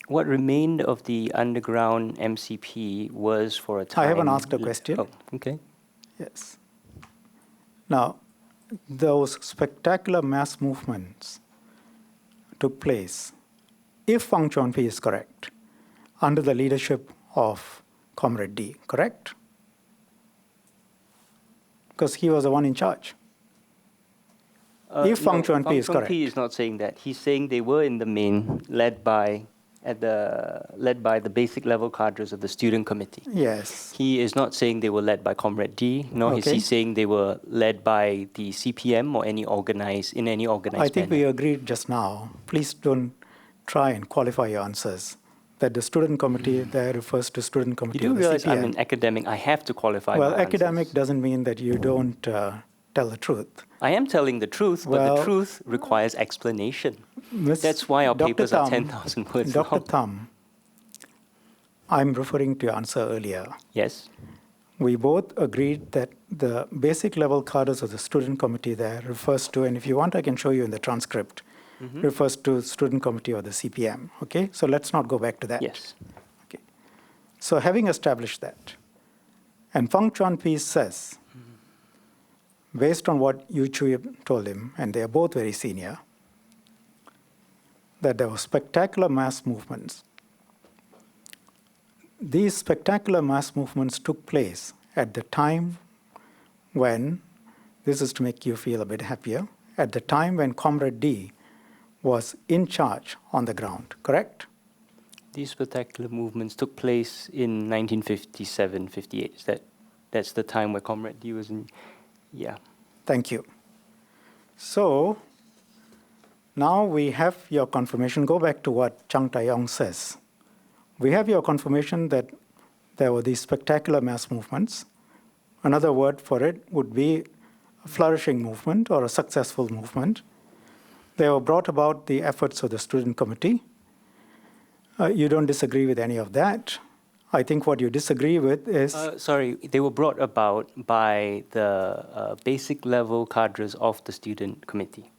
What remained of the underground MCP was for a time... I haven't asked a question. Oh, okay. Yes. Now, those spectacular mass movements took place, if Fong Chuanpi is correct, under the leadership of Comrade D, correct? Because he was the one in charge. If Fong Chuanpi is correct. Fong Chuanpi is not saying that. He's saying they were in the main led by the basic level cadres of the student committee. Yes. He is not saying they were led by Comrade D, nor is he saying they were led by the CPM or any organized I think manner. we agreed just now. Please don't try and qualify your answers. That the student committee there refers to student committee. You do of the realize CPM. I'm an academic. I have to qualify Well, my academic answers. doesn't mean that you don't tell the truth. I am telling the truth, but Well, the truth requires explanation. Miss That's why our Dr. papers Thum, are 10,000 words Dr. long. Thum, I'm referring to your answer earlier. Yes. We both agreed that the basic level cadres of the student committee there refers to, and if you want, I can show you in the transcript, refers to student committee of the CPM. Okay, so let's not go back to that. Yes. Okay, so having established that, and Fong Chuanpi says, based on what Yu Chuib told him, and they are both very senior, that there were spectacular mass movements. These spectacular mass movements took place at the time when, this is to make you feel a bit happier, at the time when Comrade D was in charge on the ground, correct? These spectacular movements took place in 1957, 58. That's the time where Comrade D was in, yeah. Thank you. So now we have your confirmation. Go back to what Chun Tai says. We have your confirmation that there were these spectacular mass movements. Another word for it would be a flourishing movement or a successful movement. They were brought about the efforts of the student committee. You don't disagree with any of that. I think what you disagree with is... Sorry, they were brought about by the basic level cadres of the student committee.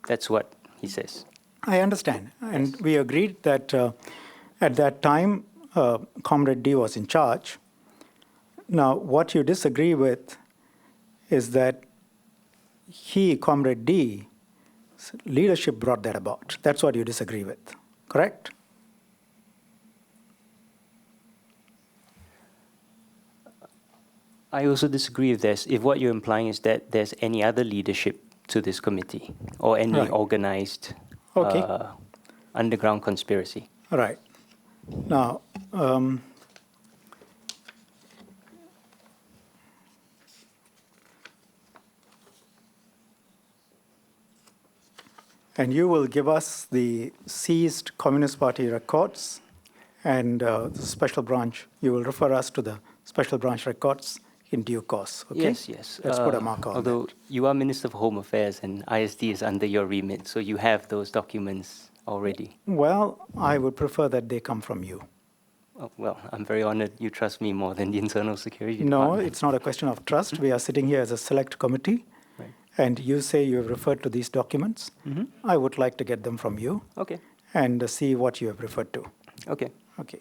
That's what he says. I understand. And we agreed that at that time, Comrade D was in charge. Now, what you disagree with is that Comrade D's leadership brought that about. That's what you disagree with, correct? I also disagree with this. If what you're implying is that there's any other leadership to this committee or any organized underground conspiracy. Right. Now, and you will give us the seized Communist Party records and the special branch. You will refer us to the special branch records in due course. Okay? Yes, yes. Let's put a mark on although that. You are Minister for Home Affairs and ISD is under your remit, so you have those documents already. Well, I would prefer that they come from you. Oh, well, I'm very honored you trust me more than the Internal Security No, Department. it's not a question of trust. We are sitting here as a select committee, Right. and you say you have referred to these documents. I would like to get them from you Okay, and see what you have referred to. okay. Okay.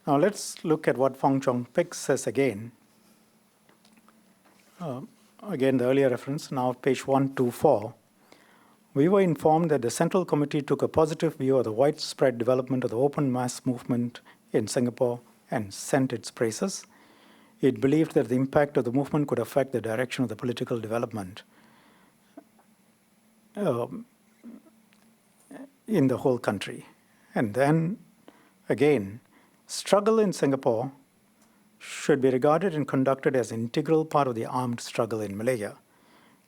Now let's look at what Fong Chong Pik says again. Again, the earlier reference, now page 124. We were informed that the Central Committee took a positive view of the widespread development of the open mass movement in Singapore and sent its praises. It believed that the impact of the movement could affect the direction of the political development in the whole country. And then, again, struggle in Singapore should be regarded and conducted as an integral part of the armed struggle in Malaya.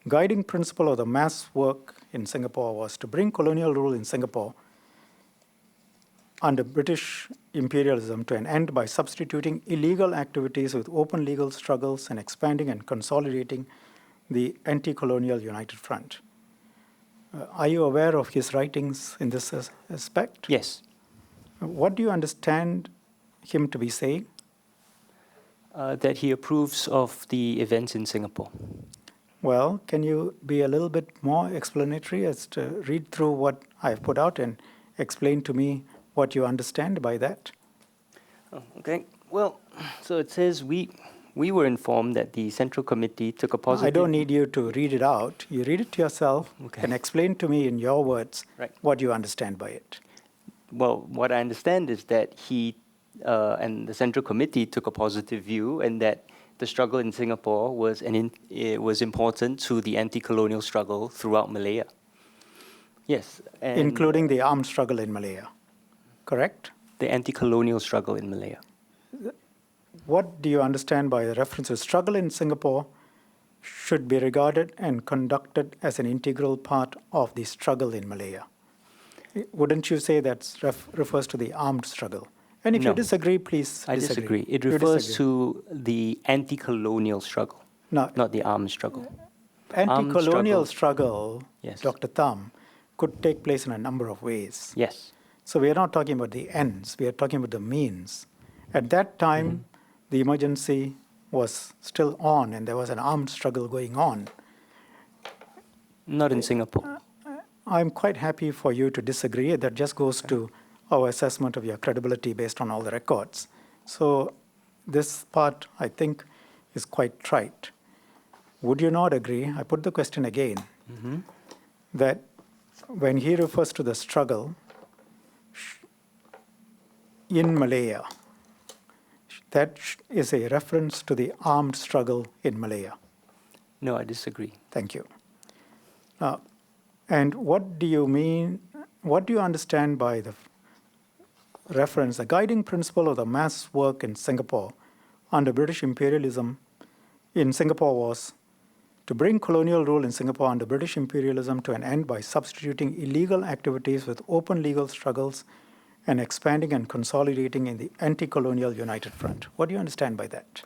Guiding principle of the mass work in Singapore was to bring colonial rule in Singapore under British imperialism to an end by substituting illegal activities with open legal struggles and expanding and consolidating the Anti-Colonial United Front. Are you aware of his writings in this aspect? Yes. What do you understand him to be saying? That he approves of the events in Singapore. Well, can you be a little bit more explanatory as to read through what I've put out and explain to me what you understand by that? Oh, okay. Well, so it says we were informed that the Central Committee took a positive... I don't need you to read it out. You read it to yourself and explain to me in your words what you understand by it. Well, what I understand is that he and the Central Committee took a positive view, and that the struggle in Singapore was was important to the anti-colonial struggle throughout Malaya. Yes. And including the armed struggle in Malaya, correct? The anti-colonial struggle in Malaya. What do you understand by the reference to struggle in Singapore should be regarded and conducted as an integral part of the struggle in Malaya? Wouldn't you say that refers to the armed struggle? And if you disagree, please disagree. I disagree. It refers to the anti-colonial struggle, not the armed struggle. Anti-colonial struggle, yes, Dr. Thum, could take place in a number of ways. Yes. So we are not talking about the ends, we are talking about the means. At that time, the emergency was still on and there was an armed struggle going on. Not in Singapore. I'm quite happy for you to disagree. That just goes to our assessment of your credibility based on all the records. So this part, I think, is quite trite. Would you not agree? I put the question again, that when he refers to the struggle in Malaya, that is a reference to the armed struggle in Malaya. No, I disagree. Thank you. And what do you mean, what do you understand by the reference, the guiding principle of the mass work in Singapore under British imperialism in Singapore was to bring colonial rule in Singapore under British imperialism to an end by substituting illegal activities with open legal struggles and expanding and consolidating in the anti-colonial United Front. What do you understand by that?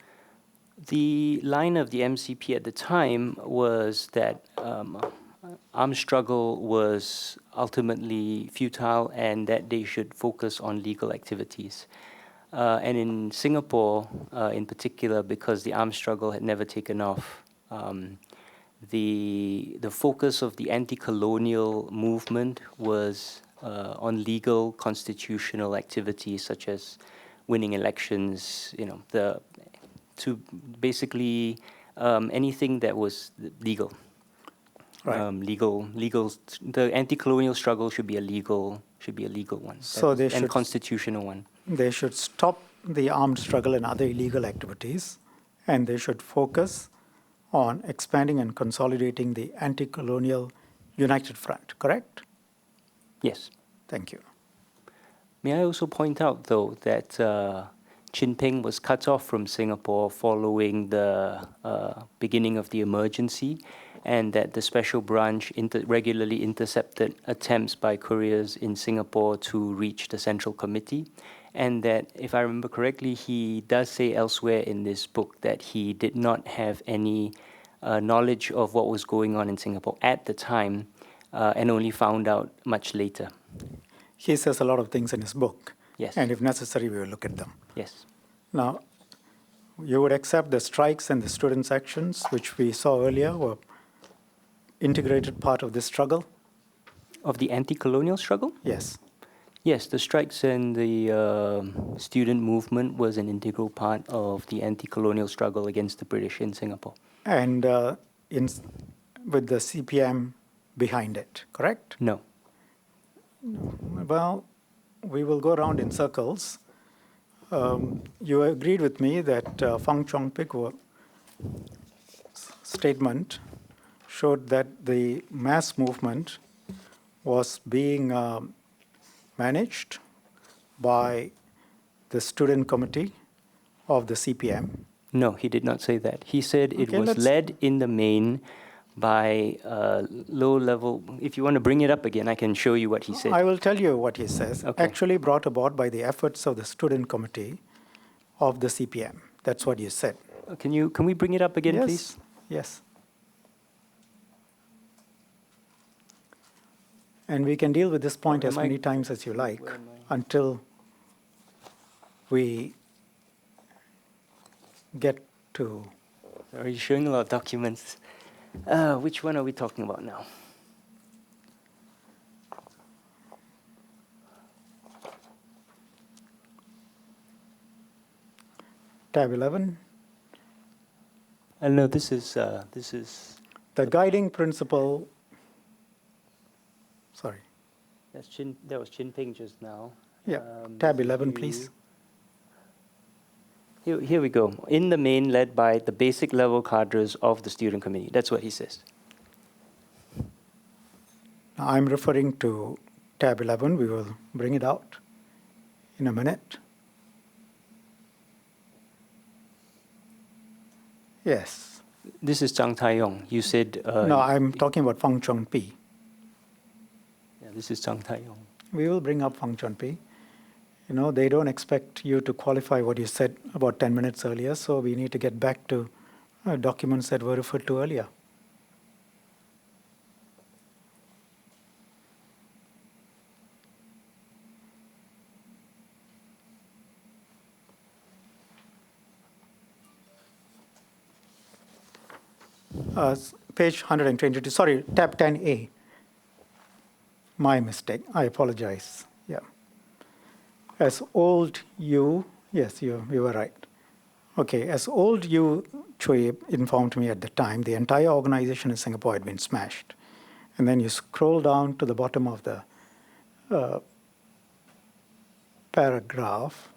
The line of the MCP at the time was that armed struggle was ultimately futile and that they should focus on legal activities. And in Singapore, in particular, because the armed struggle had never taken off, the focus of the anti-colonial movement was on legal constitutional activities such as winning elections, to basically anything that was legal. Right. The anti-colonial struggle should be a legal one. So they should, and constitutional one. They should stop the armed struggle and other illegal activities, and they should focus on expanding and consolidating the anti-colonial United Front, correct? Yes. Thank you. May I also point out, though, that Chin Peng was cut off from Singapore following the beginning of the emergency, and that the special branch regularly intercepted attempts by couriers in Singapore to reach the Central Committee, and that, if I remember correctly, he does say elsewhere in this book that he did not have any knowledge of what was going on in Singapore at the time, and only found out much later. He says a lot of things in his book. Yes. And if necessary, we will look at them. Yes. Now, you would accept the strikes and the students' actions, which we saw earlier, were integrated part of this struggle? Of the anti-colonial struggle? Yes. Yes, the strikes and the student movement was an integral part of the anti-colonial struggle against the British in Singapore. And with the CPM behind it, correct? No. Well, we will go around in circles. You agreed with me that Fong Chong Pik statement showed that the mass movement was being managed by the student committee of the CPM. No, he did not say that. He said it was led in the main by low-level... If you want to bring it up again, I can show you what he said. I will tell you what he says. Okay. Actually brought about by the efforts of the student committee of the CPM. That's what you said. Can we bring it up again, please? Yes. And we can deal with this point Where as am I- many times as you like where am I? until we get to. Are you showing a lot of documents? Which one are we talking about now? Tab 11. No, this is The guiding principle. Sorry. that was Chin Ping just now. Yeah. This Tab is 11, you. please. Here we go. In the main, led by the basic level cadres of the student committee. That's what he says. I'm referring to tab 11. We will bring it out in a minute. Yes. This is Zhang Tai-yong. You said... No, I'm talking about Feng Chong Pi. Yeah, this is Chun Tai. We will bring up Feng Chong Pi. You know, they don't expect you to qualify what you said about 10 minutes earlier, so we need to get back to documents that were referred to earlier. Page 122, sorry, tab 10A. My mistake, I apologize. Yeah. As old you, yes, you were right. Okay, as old you, Chui informed me at the time, the entire organization in Singapore had been smashed. And then you scroll down to the bottom of the paragraph.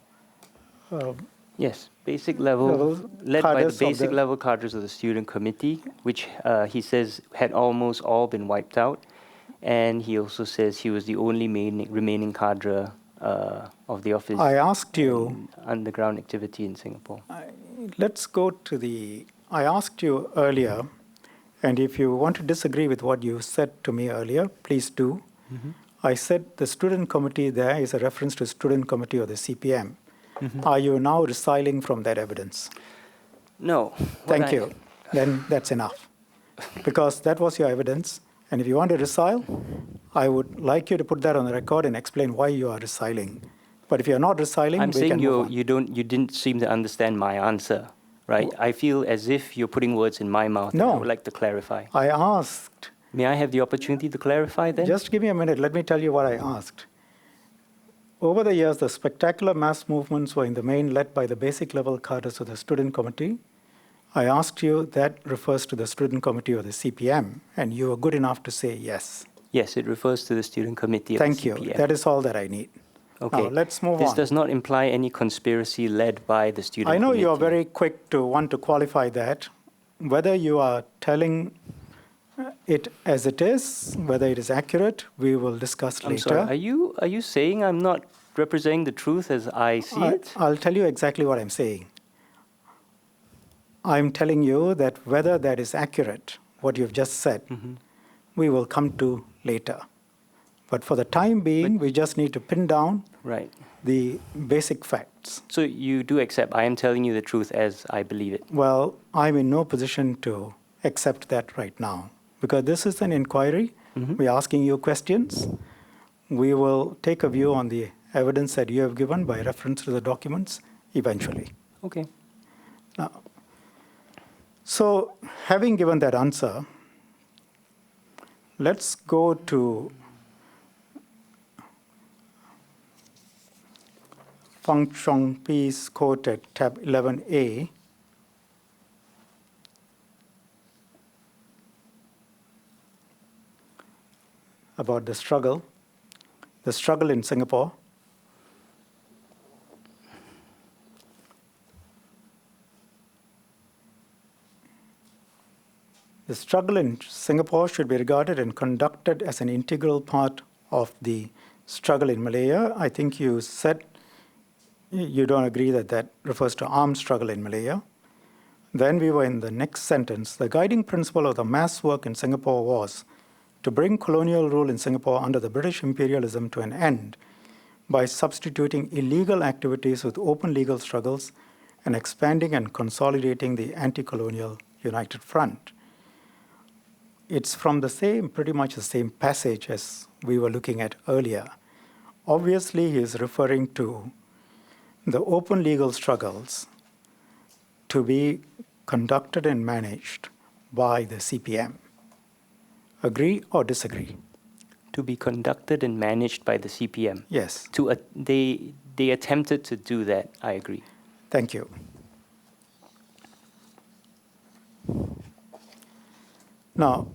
Yes, basic level, led by the cadres of basic the- level cadres of the student committee, which he says had almost all been wiped out. And he also says he was the only remaining cadre of the office I asked you, and underground activity in Singapore. let's go to the, I asked you earlier, and if you want to disagree with what you said to me earlier, please do. I said the student committee there is a reference to student committee or the CPM. Are you now reciling from that evidence? No. Thank you. Then that's enough. Because that was your evidence. And if you want to recile, I would like you to put that on the record and explain why you are reciling. But if you're not reciling, I'm we saying can move on. you didn't seem to understand my answer, right? I feel as if you're putting words in my mouth. And I No. would like to clarify. I asked, May I have the opportunity to clarify then? just give me a minute, let me tell you what I asked. Over the years, the spectacular mass movements were in the main led by the basic level cadres of the student committee. I asked you that refers to the student committee or the CPM, and you were good enough to say yes. Yes, it refers to the student committee of Thank the you. CPM. That is all that I need. Okay. Now, let's move This on. does not imply any conspiracy led by the student I know committee. you are very quick to want to qualify that. Whether you are telling it as it is, whether it is accurate, we will discuss I'm later. sorry, are you saying I'm not representing the truth as I see it? I'll tell you exactly what I'm saying. I'm telling you that whether that is accurate, what you've just said, we will come to later. But for the time being, we just need to pin down Right. the basic facts. So you do accept I am telling you the truth as I believe it? Well, I'm in no position to accept that right now because this is an inquiry. We're asking you questions. We will take a view on the evidence that you have given by reference to the documents eventually. Okay. Now, so having given that answer, let's go to Feng Chong Pi's quote at tab 11A. About the struggle in Singapore. The struggle in Singapore should be regarded and conducted as an integral part of the struggle in Malaya. I think you said you don't agree that that refers to armed struggle in Malaya. Then we were in the next sentence. The guiding principle of the mass work in Singapore was to bring colonial rule in Singapore under the British imperialism to an end by substituting illegal activities with open legal struggles and expanding and consolidating the anti-colonial United Front. It's from the same, pretty much the same passage as we were looking at earlier, obviously he is referring to the open legal struggles to be conducted and managed by the CPM. Agree or disagree? To be conducted and managed by the CPM. Yes. They attempted to do that, I agree. Thank you. Now,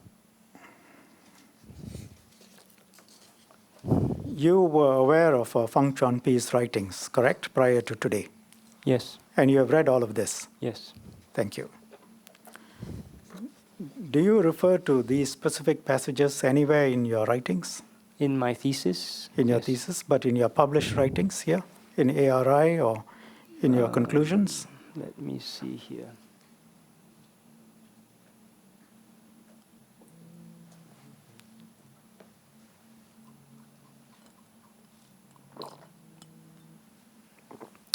you were aware of Feng Chuanpi's writings, correct, prior to today? Yes. And you have read all of this? Yes. Thank you. Do you refer to these specific passages anywhere in your writings? In my thesis? In your yes. thesis, but in your published writings here, in ARI or in your conclusions? Let me see here.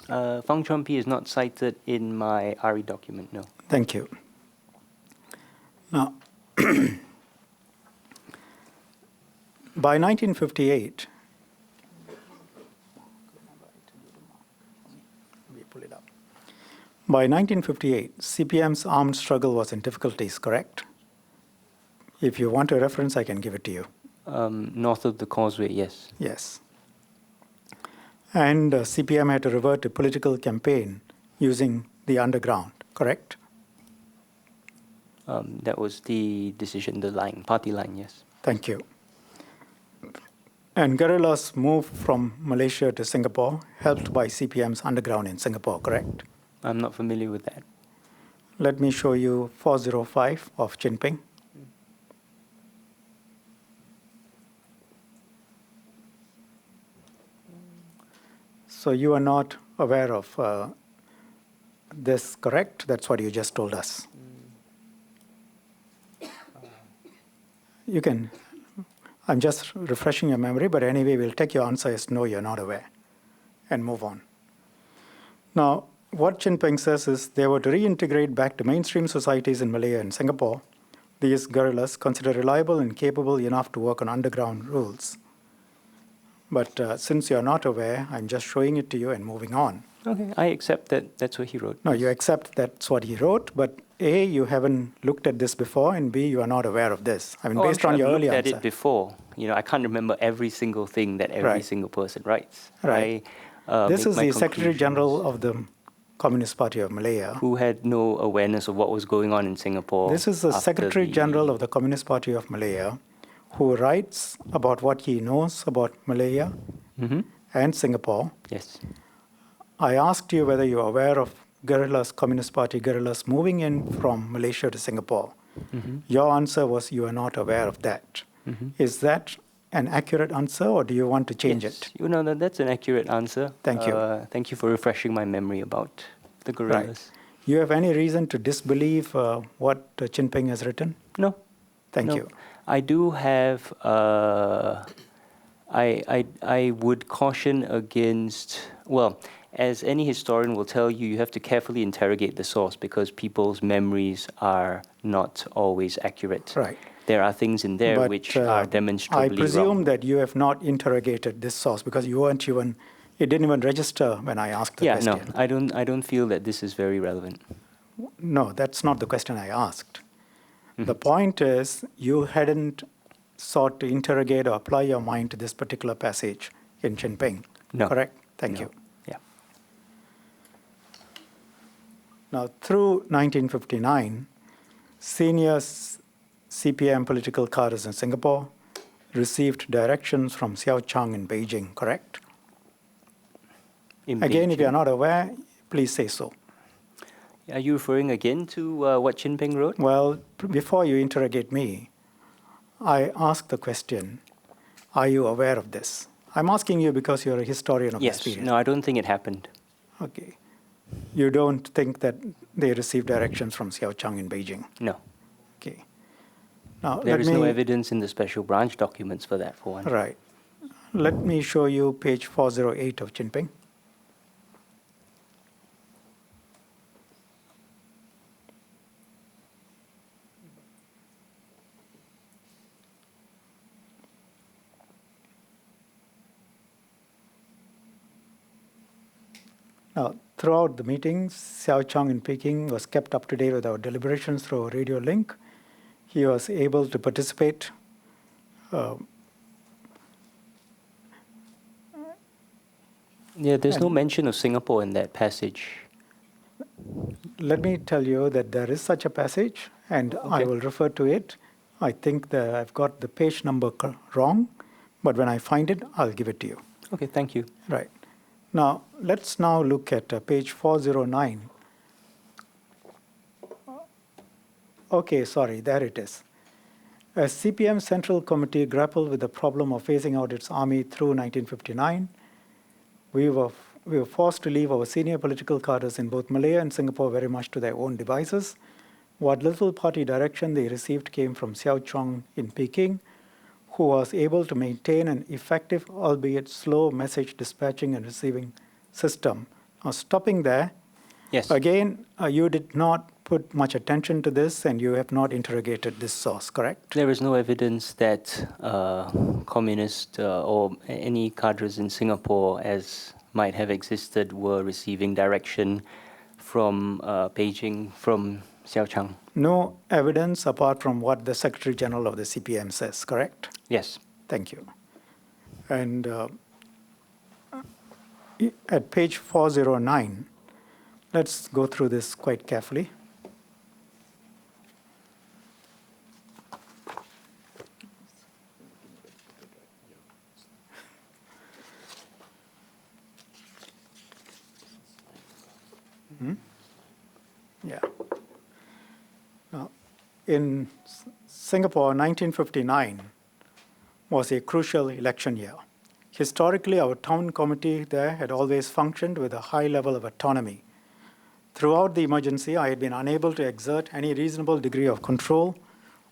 Feng Chuanpi is not cited in my RE document, no. Thank you. Now, by 1958, by 1958, CPM's armed struggle was in difficulties, correct? If you want a reference, I can give it to you. North of the Causeway, yes. Yes. And CPM had to revert to political campaign using the underground, correct? That was the decision, the line, party line, yes. Thank you. And guerrillas moved from Malaysia to Singapore, helped by CPM's underground in Singapore, correct? I'm not familiar with that. Let me show you 405 of Chin Ping. So you are not aware of this, correct? That's what you just told us. You can, I'm just refreshing your memory, but anyway, we'll take your answer as no, you're not aware, and move on. Now, what Chin Ping says is they were to reintegrate back to mainstream societies in Malaya and Singapore. These guerrillas considered reliable and capable enough to work on underground rules. But since you're not aware, I'm just showing it to you and moving on. Okay, I accept that that's what he wrote. No, you accept that's what he wrote, but A, you haven't looked at this before, and B, you are not aware of this. I mean, based on your earlier answer. answer. I've looked at it before. You know, I can't remember every single thing that every single person writes. Right. This is the Secretary General of the Communist Party of Malaya, who had no awareness of what was going on in Singapore. This is the Secretary General of the Communist Party of Malaya, who writes about what he knows about Malaya and Singapore. Yes. I asked you whether you are aware of guerrillas, Communist Party guerrillas moving in from Malaysia to Singapore. Your answer was you are not aware of that. Is that an accurate answer, or do you want to change it? You know, that's an accurate answer. Thank you. Thank you for refreshing my memory about the guerrillas. Right. You have any reason to disbelieve what Chin Ping has written? No. Thank you. I do have. I would caution against. Well, as any historian will tell you, you have to carefully interrogate the source because people's memories are not always accurate. Right. There are things in there which are demonstrably I presume wrong. that you have not interrogated this source because you weren't even. It didn't even register when I asked the question. Yeah, no, I don't feel that this is very relevant. No, that's not the question I asked. The point is you hadn't sought to interrogate or apply your mind to this particular passage in Chin Ping. No. Correct? Thank you. Yeah. Now, through 1959, senior CPM political cadres in Singapore received directions from Xiao Chang in Beijing, correct? Again, if you are not aware, please say so. Are you referring again to what Chin Ping wrote? Well, before you interrogate me, I ask the question, are you aware of this? I'm asking you because you're a historian of this period. No, I don't think it happened. Okay. You don't think that they received directions from Xiao Chang in Beijing? No. Okay. Now, there is no evidence in the special branch documents for that, for one. Right. Let me show you page 408 of Chin Ping. Now, throughout the meetings, Xiao Chang in Peking was kept up to date with our deliberations through a radio link. He was able to participate. Yeah, there's no mention of Singapore in that passage. Let me tell you that there is such a passage, and I will refer to it. I think that I've got the page number wrong, but when I find it, I'll give it to you. Okay, thank you. Right. Now, let's now look at page 409. Okay, sorry, there it is. As CPM Central Committee grappled with the problem of phasing out its army through 1959, we were forced to leave our senior political cadres in both Malaya and Singapore very much to their own devices. What little party direction they received came from Xiao Chang in Peking, who was able to maintain an effective, albeit slow, message dispatching and receiving system. Now, stopping there, Yes. again, you did not put much attention to this and you have not interrogated this source, correct? There is no evidence that communist or any cadres in Singapore, as might have existed, were receiving direction from Beijing, from Xiao Chang. No evidence apart from what the Secretary General of the CPM says, correct? Yes. Thank you. And at page 409, let's go through this quite carefully. Yeah. Now, in Singapore, 1959 was a crucial election year. Historically, our town committee there had always functioned with a high level of autonomy. Throughout the emergency, I had been unable to exert any reasonable degree of control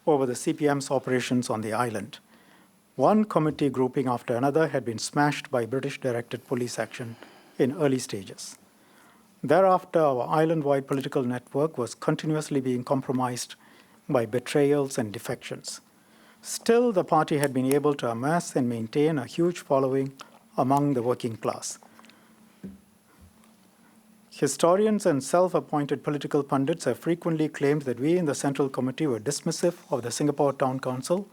over the CPM's operations on the island. One committee grouping after another had been smashed by British-directed police action in early stages. Thereafter, our island-wide political network was continuously being compromised by betrayals and defections. Still, the party had been able to amass and maintain a huge following among the working class. Historians and self-appointed political pundits have frequently claimed that we in the Central Committee were dismissive of the Singapore Town Council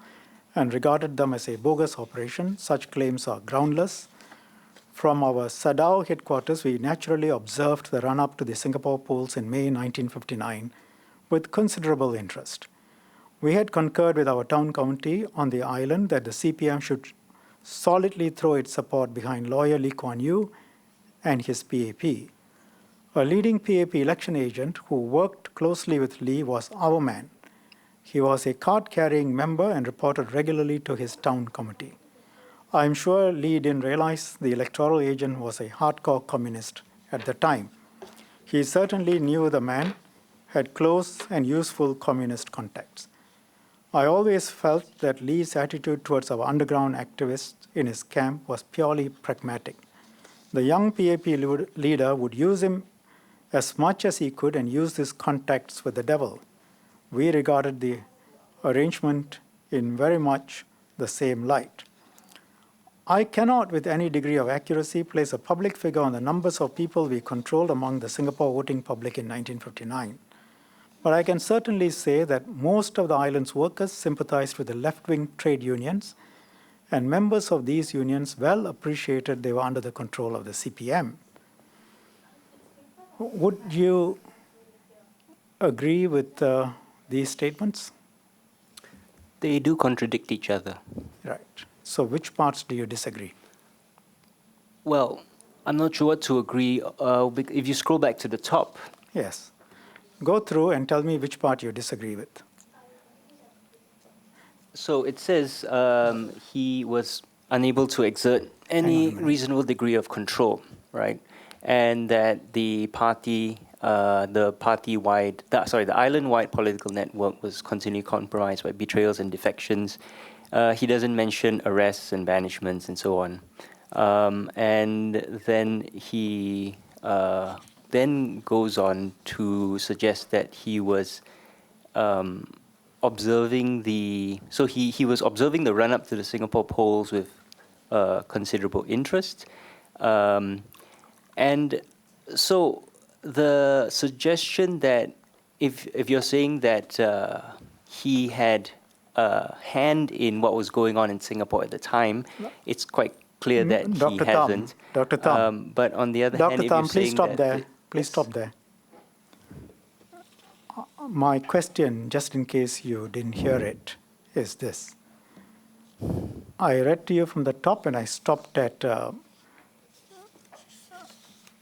and regarded them as a bogus operation. Such claims are groundless. From our Sadao headquarters, we naturally observed the run-up to the Singapore polls in May 1959 with considerable interest. We had concurred with our town committee on the island that the CPM should solidly throw its support behind lawyer Lee Kuan Yew and his PAP. A leading PAP election agent who worked closely with Lee was our man. He was a card-carrying member and reported regularly to his town committee. I'm sure Lee didn't realize the electoral agent was a hardcore communist at the time. He certainly knew the man had close and useful communist contacts. I always felt that Lee's attitude towards our underground activists in his camp was purely pragmatic. The young PAP leader would use him as much as he could and use his contacts with the devil. We regarded the arrangement in very much the same light. I cannot, with any degree of accuracy, place a public figure on the numbers of people we controlled among the Singapore voting public in 1959. But I can certainly say that most of the island's workers sympathized with the left-wing trade unions, and members of these unions well appreciated they were under the control of the CPM. Would you agree with these statements? They do contradict each other. Right. So which parts do you disagree? Well, I'm not sure what to agree. If you scroll back to the top. Yes. Go through and tell me which part you disagree with. So it says he was unable to exert any reasonable degree of control, right? And that the island-wide political network was continually compromised by betrayals and defections. He doesn't mention arrests and banishments and so on. And then he then goes on to suggest that he was observing he was observing the run-up to the Singapore polls with considerable interest. And So the suggestion that if you're saying that he had a hand in what was going on in Singapore at the time, it's quite clear that he Dr. hasn't. Dr. Thum. But on the other hand, Dr. if Thum, you're please saying stop that there. Please stop there. My question, just in case you didn't hear it, is this. I read to you from the top and I stopped at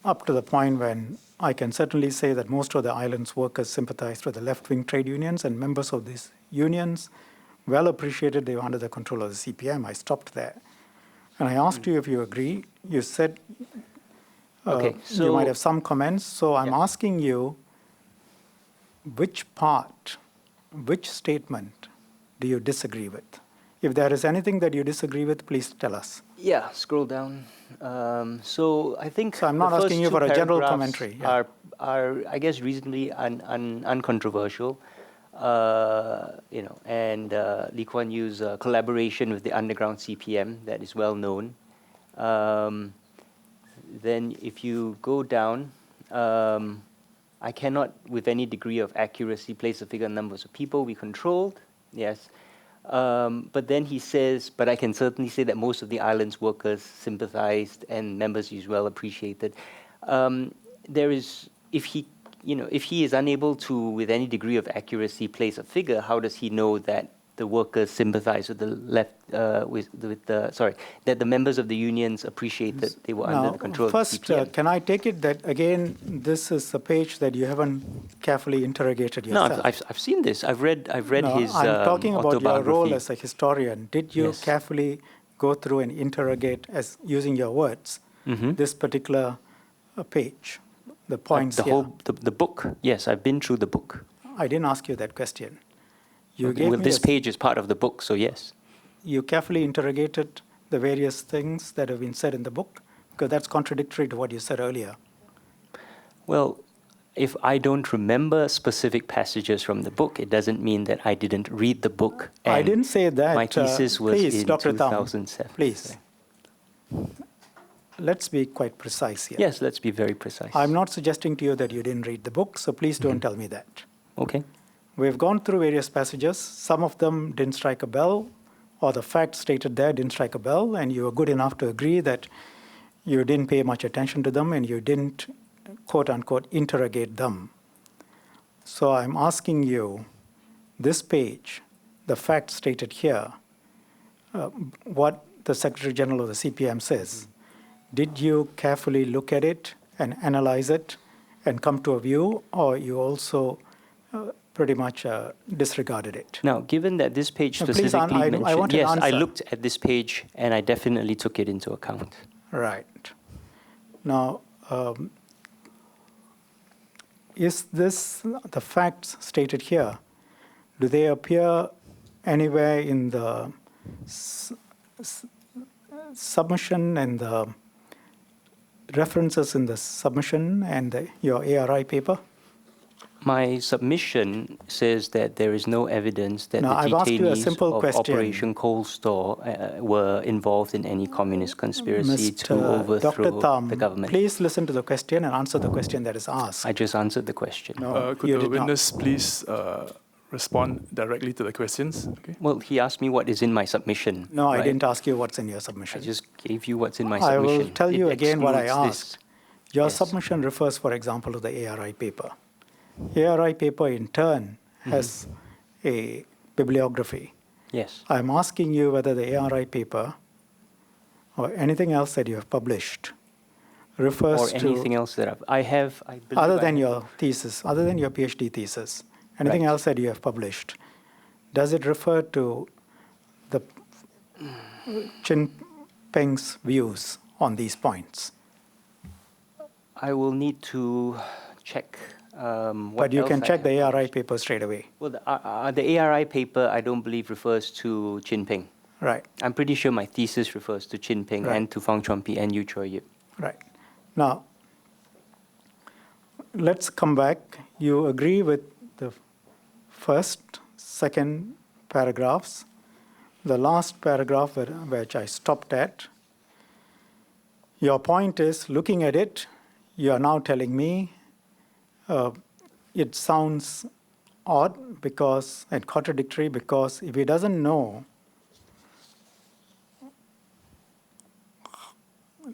up to the point when I can certainly say that most of the island's workers sympathized with the left-wing trade unions, and members of these unions well appreciated they were under the control of the CPM. I stopped there. And I asked you if you agree. You said Okay, so you might have some comments. So I'm Yeah. asking you, which part, which statement do you disagree with? If there is anything that you disagree with, please tell us. yeah, scroll down. So I think So I'm not the first asking you two for a general paragraphs commentary, yeah. are I guess reasonably uncontroversial. And Lee Kuan Yew's collaboration with the underground CPM, that is well known. Then if you go down, I cannot with any degree of accuracy place a figure on numbers of people we controlled, yes. But then he says, but I can certainly say that most of the island's workers sympathized and members is well appreciated. There is, if he is unable to, with any degree of accuracy, place a figure, how does he know that the workers sympathize with the left, that the members of the unions appreciate that they were under the control first, of the CPM? can I take it that, again, this is a page that you haven't carefully interrogated No, yourself? I've seen this. I've read No, his I'm talking about your role autobiography. as a historian. Did you Yes. carefully go through and interrogate, as using your words, this particular page, the points the here? whole the book. Yes, I've been through the book. I didn't ask you that question. You Okay, gave well, me this page is part of the book, so yes. You carefully interrogated the various things that have been said in the book, because that's contradictory to what you said earlier. Well, if I don't remember specific passages from the book, it doesn't mean that I didn't read the book. I and didn't say that. My thesis was please, in Dr. Thum, 2007. please. Let's be quite precise here. Yes, let's be very precise. I'm not suggesting to you that you didn't read the book, so please don't tell me that. Okay. We've gone through various passages. Some of them didn't strike a bell, or the facts stated there didn't strike a bell, and you were good enough to agree that you didn't pay much attention to them and you didn't, quote unquote, interrogate them. So I'm asking you, this page, the facts stated here, what the Secretary General of the CPM says, did you carefully look at it and analyze it and come to a view, or you also pretty much disregarded it? Now, given that this page No, please, specifically I mentioned, want an yes, I answer. looked at this page and I definitely took it into account. Right. Now, is this the facts stated here? Do they appear anywhere in the submission and the references in the submission and your ARI paper? My submission says that there is no evidence that Now, the I've asked you a detainees simple of question. Operation Cold Store were involved in any communist conspiracy to Dr. overthrow Thum, the government. please listen to the question and answer the question that is asked. I just answered the question. No, Could you the did not. witness please respond directly to the questions? Okay. Well, he asked me what is in my submission. No, I right? didn't ask you what's in your I submission. just gave you what's in my I submission. will tell It you again what I excludes asked. this. Your Yes. submission refers, for example, to the ARI paper. ARI paper, in turn, has a bibliography. Yes. I'm asking you whether the ARI paper or anything else that you have published refers Or to, anything else that I believe other I than have- your thesis, other than your PhD thesis, anything Right. else that you have published, does it refer to the Chun Ping's views on these points? I will need to check. What But you else can I check have. the ARI paper straight away. Well, the ARI paper, I don't believe refers to Chin Ping. Right, I'm pretty sure my thesis refers to Chin Ping Right. and to Fong Chuanpi and Yu Choi Yip. right. Now, let's come back. You agree with the first, second paragraphs. The last paragraph, which I stopped at, your point is, looking at it, you are now telling me it sounds odd because and contradictory because if he doesn't know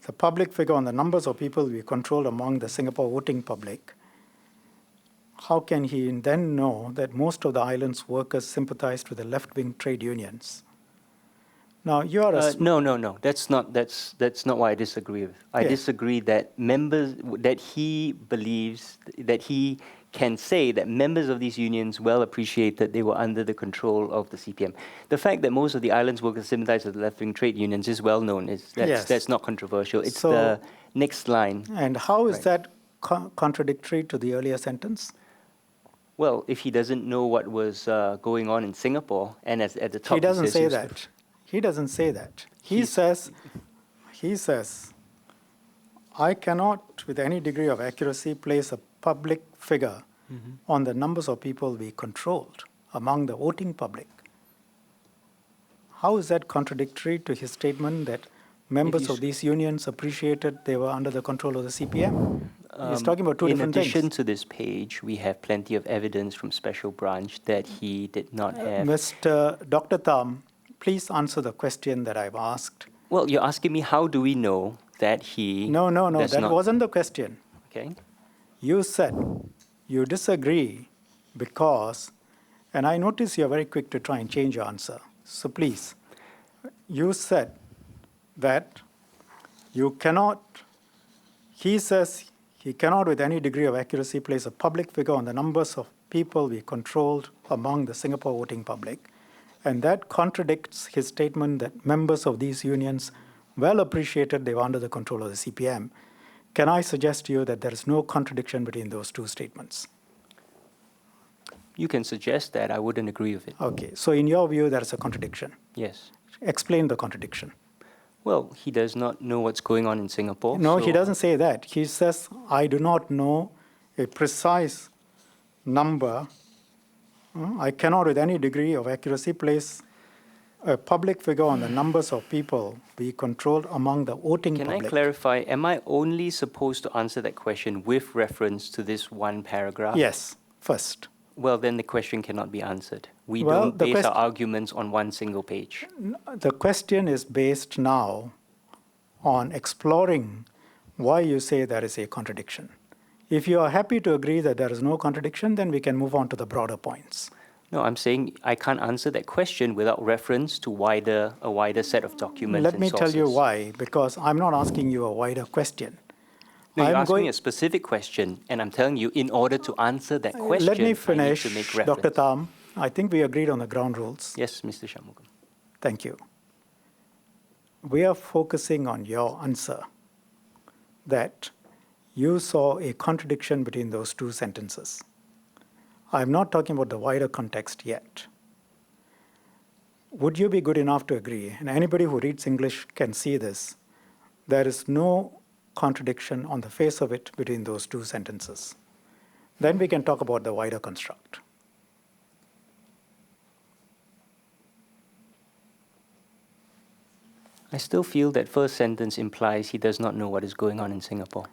the public figure on the numbers of people we control among the Singapore voting public, how can he then know that most of the island's workers sympathized with the left-wing trade unions? Now, you are a... No. That's not why I disagree with. I Yes. disagree that that he believes, that he can say that members of these unions well appreciate that they were under the control of the CPM. The fact that most of the island's workers sympathize with the left-wing trade unions is well known. Yes. That's not controversial. It's So- the next line. And how is Right. that contradictory to the earlier sentence? Well, if he doesn't know what was going on in Singapore, and at the top He doesn't says say he was- that. He doesn't say that. He He's- says, I cannot, with any degree of accuracy, place a public figure on the numbers of people we controlled among the voting public. How is that contradictory to his statement that members of these unions appreciated they were under the control of the CPM? He's talking about two different In addition things. to this page, we have plenty of evidence from Special Branch that he did not have. Mr. Dr. Thum, please answer the question that I've asked. Well, you're asking me how do we know that he... No, does that not- wasn't the question. Okay. You said you disagree because, and I notice you're very quick to try and change your answer. So please, you said that you cannot, he says he cannot with any degree of accuracy place a public figure on the numbers of people we controlled among the Singapore voting public. And that contradicts his statement that members of these unions well appreciated they were under the control of the CPM. Can I suggest to you that there is no contradiction between those two statements? You can suggest that. I wouldn't agree with it. Okay, so in your view, there is a contradiction. Yes. Explain the contradiction. Well, he does not know what's going on in Singapore. No, so- he doesn't say that. He says, I do not know a precise number. I cannot with any degree of accuracy place a public figure on the numbers of people we controlled among the voting Can public. I clarify, am I only supposed to answer that question with reference to this one paragraph? Yes, first. Well, then the question cannot be answered. We Well, don't the base quest- our arguments on one single page. The question is based now on exploring why you say there is a contradiction. If you are happy to agree that there is no contradiction, then we can move on to the broader points. No, I'm saying I can't answer that question without reference to a wider set of documents Let and me tell you sources. why, because I'm not asking you a wider question. No, you're I'm asking going- me a specific question, and I'm telling you, in order to answer that question, Let me I need finish, to make reference. Dr. Thum. I think we agreed on the ground rules. Yes, Mr. Shanmugam. Thank you. We are focusing on your answer that you saw a contradiction between those two sentences. I'm not talking about the wider context yet. Would you be good enough to agree, and anybody who reads English can see this, there is no contradiction on the face of it between those two sentences? Then we can talk about the wider construct. I still feel that first sentence implies he does not know what is going on in Singapore.